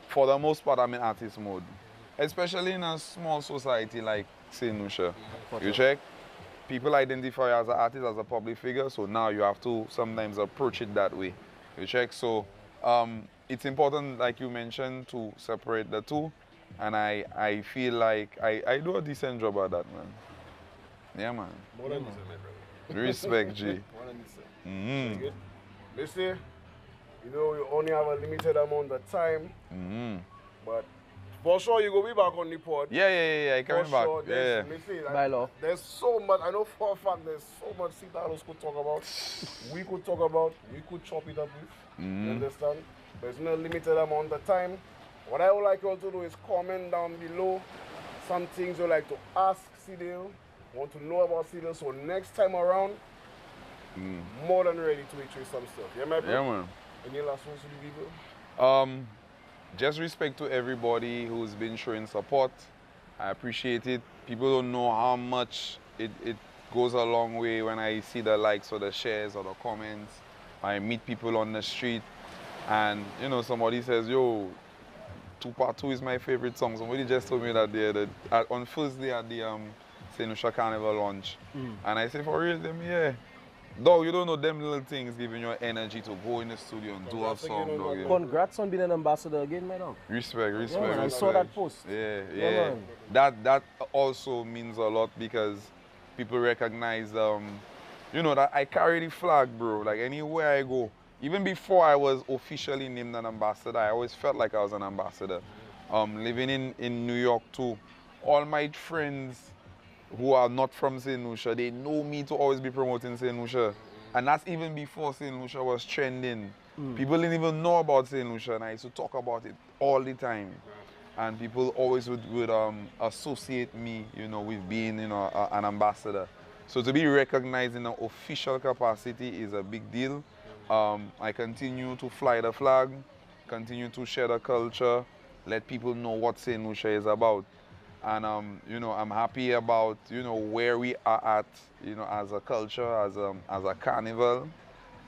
for the most part, I'm in artist mode. Especially in a small society like St. Lucia. You check? People identify you as an artist, as a public figure, so now you have to sometimes approach it that way. You check? So it's important, like you mentioned, to separate the two. And I feel like I do a decent job at that, man. Yeah, man. More than decent, my brother. Respect, G. More than decent. Listen, you know, you only have a limited amount of time, but for sure you go be back on the pod. Yeah, coming back. Sure, Yeah. By law. There's so much, I know for a fact there's so much Sitalos could talk about. We could talk about, we could chop it up with. You understand? There's no limited amount of time. What I would like you all to do is comment down below some things you'd like to ask Sedale, want to know about Sedale, so next time around, more than ready to retrieve some stuff. Yeah, my bro? Yeah, man. Any last words to the people? Just respect to everybody who's been showing support. I appreciate it. People don't know how much it goes a long way when I see the likes or the shares or the comments. I meet people on the street and, you know, somebody says, yo, 2 Part 2 is my favorite song. Somebody just told me that on Thursday at the Lucian Carnival launch. And I say, for real, them, yeah. Dog, you don't know them little things giving you energy to go in the studio and do a song, dog. Yeah. Congrats on being an ambassador again, man. Respect. Yeah, man, I saw that post. Yeah. That also means a lot because people recognize, you know, that I carry the flag, bro. Like anywhere I go. Even before I was officially named an ambassador, I always felt like I was an ambassador. Living in New York too, all my friends who are not from St. Lucia, they know me to always be promoting St. Lucia. And that's even before St. Lucia was trending. People didn't even know about St. Lucia, and I used to talk about it all the time. And people always would associate me, you know, with being, you know, an ambassador. So to be recognized in an official capacity is a big deal. I continue to fly the flag, continue to share the culture, let people know what St. Lucia is about. And you know, I'm happy about, you know, where we are at, you know, as a culture, as a carnival.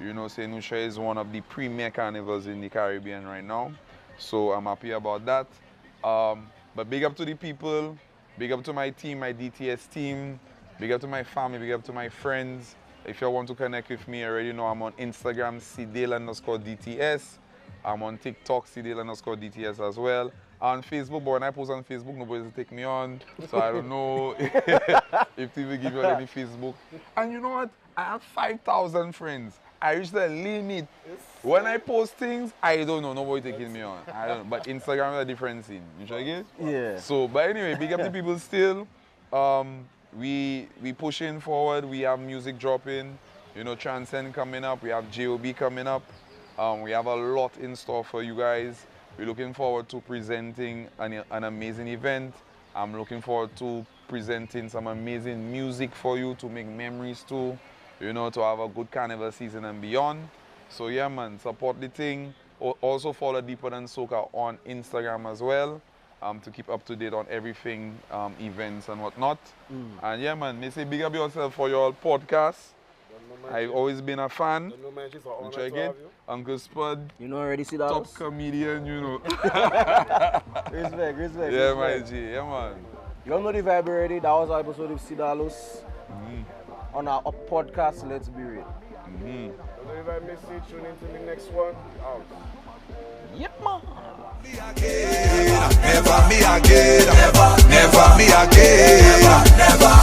You know, St. Lucia is one of the premier carnivals in the Caribbean right now. So I'm happy about that. But big up to the people, big up to my team, my DTS team, big up to my family, big up to my friends. If you want to connect with me, you already know I'm on Instagram, Sedale_DTS. I'm on TikTok, Sedale_DTS as well. On Facebook, but when I post on Facebook, nobody will take me on. So I don't know if people give you any Facebook. And you know what? I have 5,000 friends. I reached the limit. When I post things, I don't know. Nobody taking me on. I don't know. But Instagram is a different scene. You check it? Yeah. So, but anyway, big up the people still. We pushing forward. We have music dropping. You know, Transcend coming up. We have JOB coming up. We have a lot in store for you guys. We're looking forward to presenting an amazing event. I'm looking forward to presenting some amazing music for you to make memories too. You know, to have a good carnival season and beyond. So yeah, man, support the thing. Also follow Deeper Than Soca on Instagram as well, to keep up to date on everything, events and whatnot. And yeah, man, may say big up yourself for your podcast. I've always been a fan. You check it? Uncle Spud. You know already, Sedale? Top comedian, you know. Respect. Yeah, my G. Yeah, man. You all know the vibe already. That was our episode of Sedale. On our podcast, Let's Be Real. Don't know if I miss it, tune into the next one. Out. Yep, man. Never me again. Never me again. Never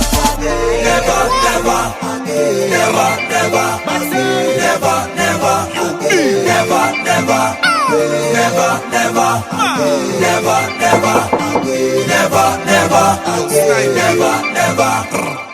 never.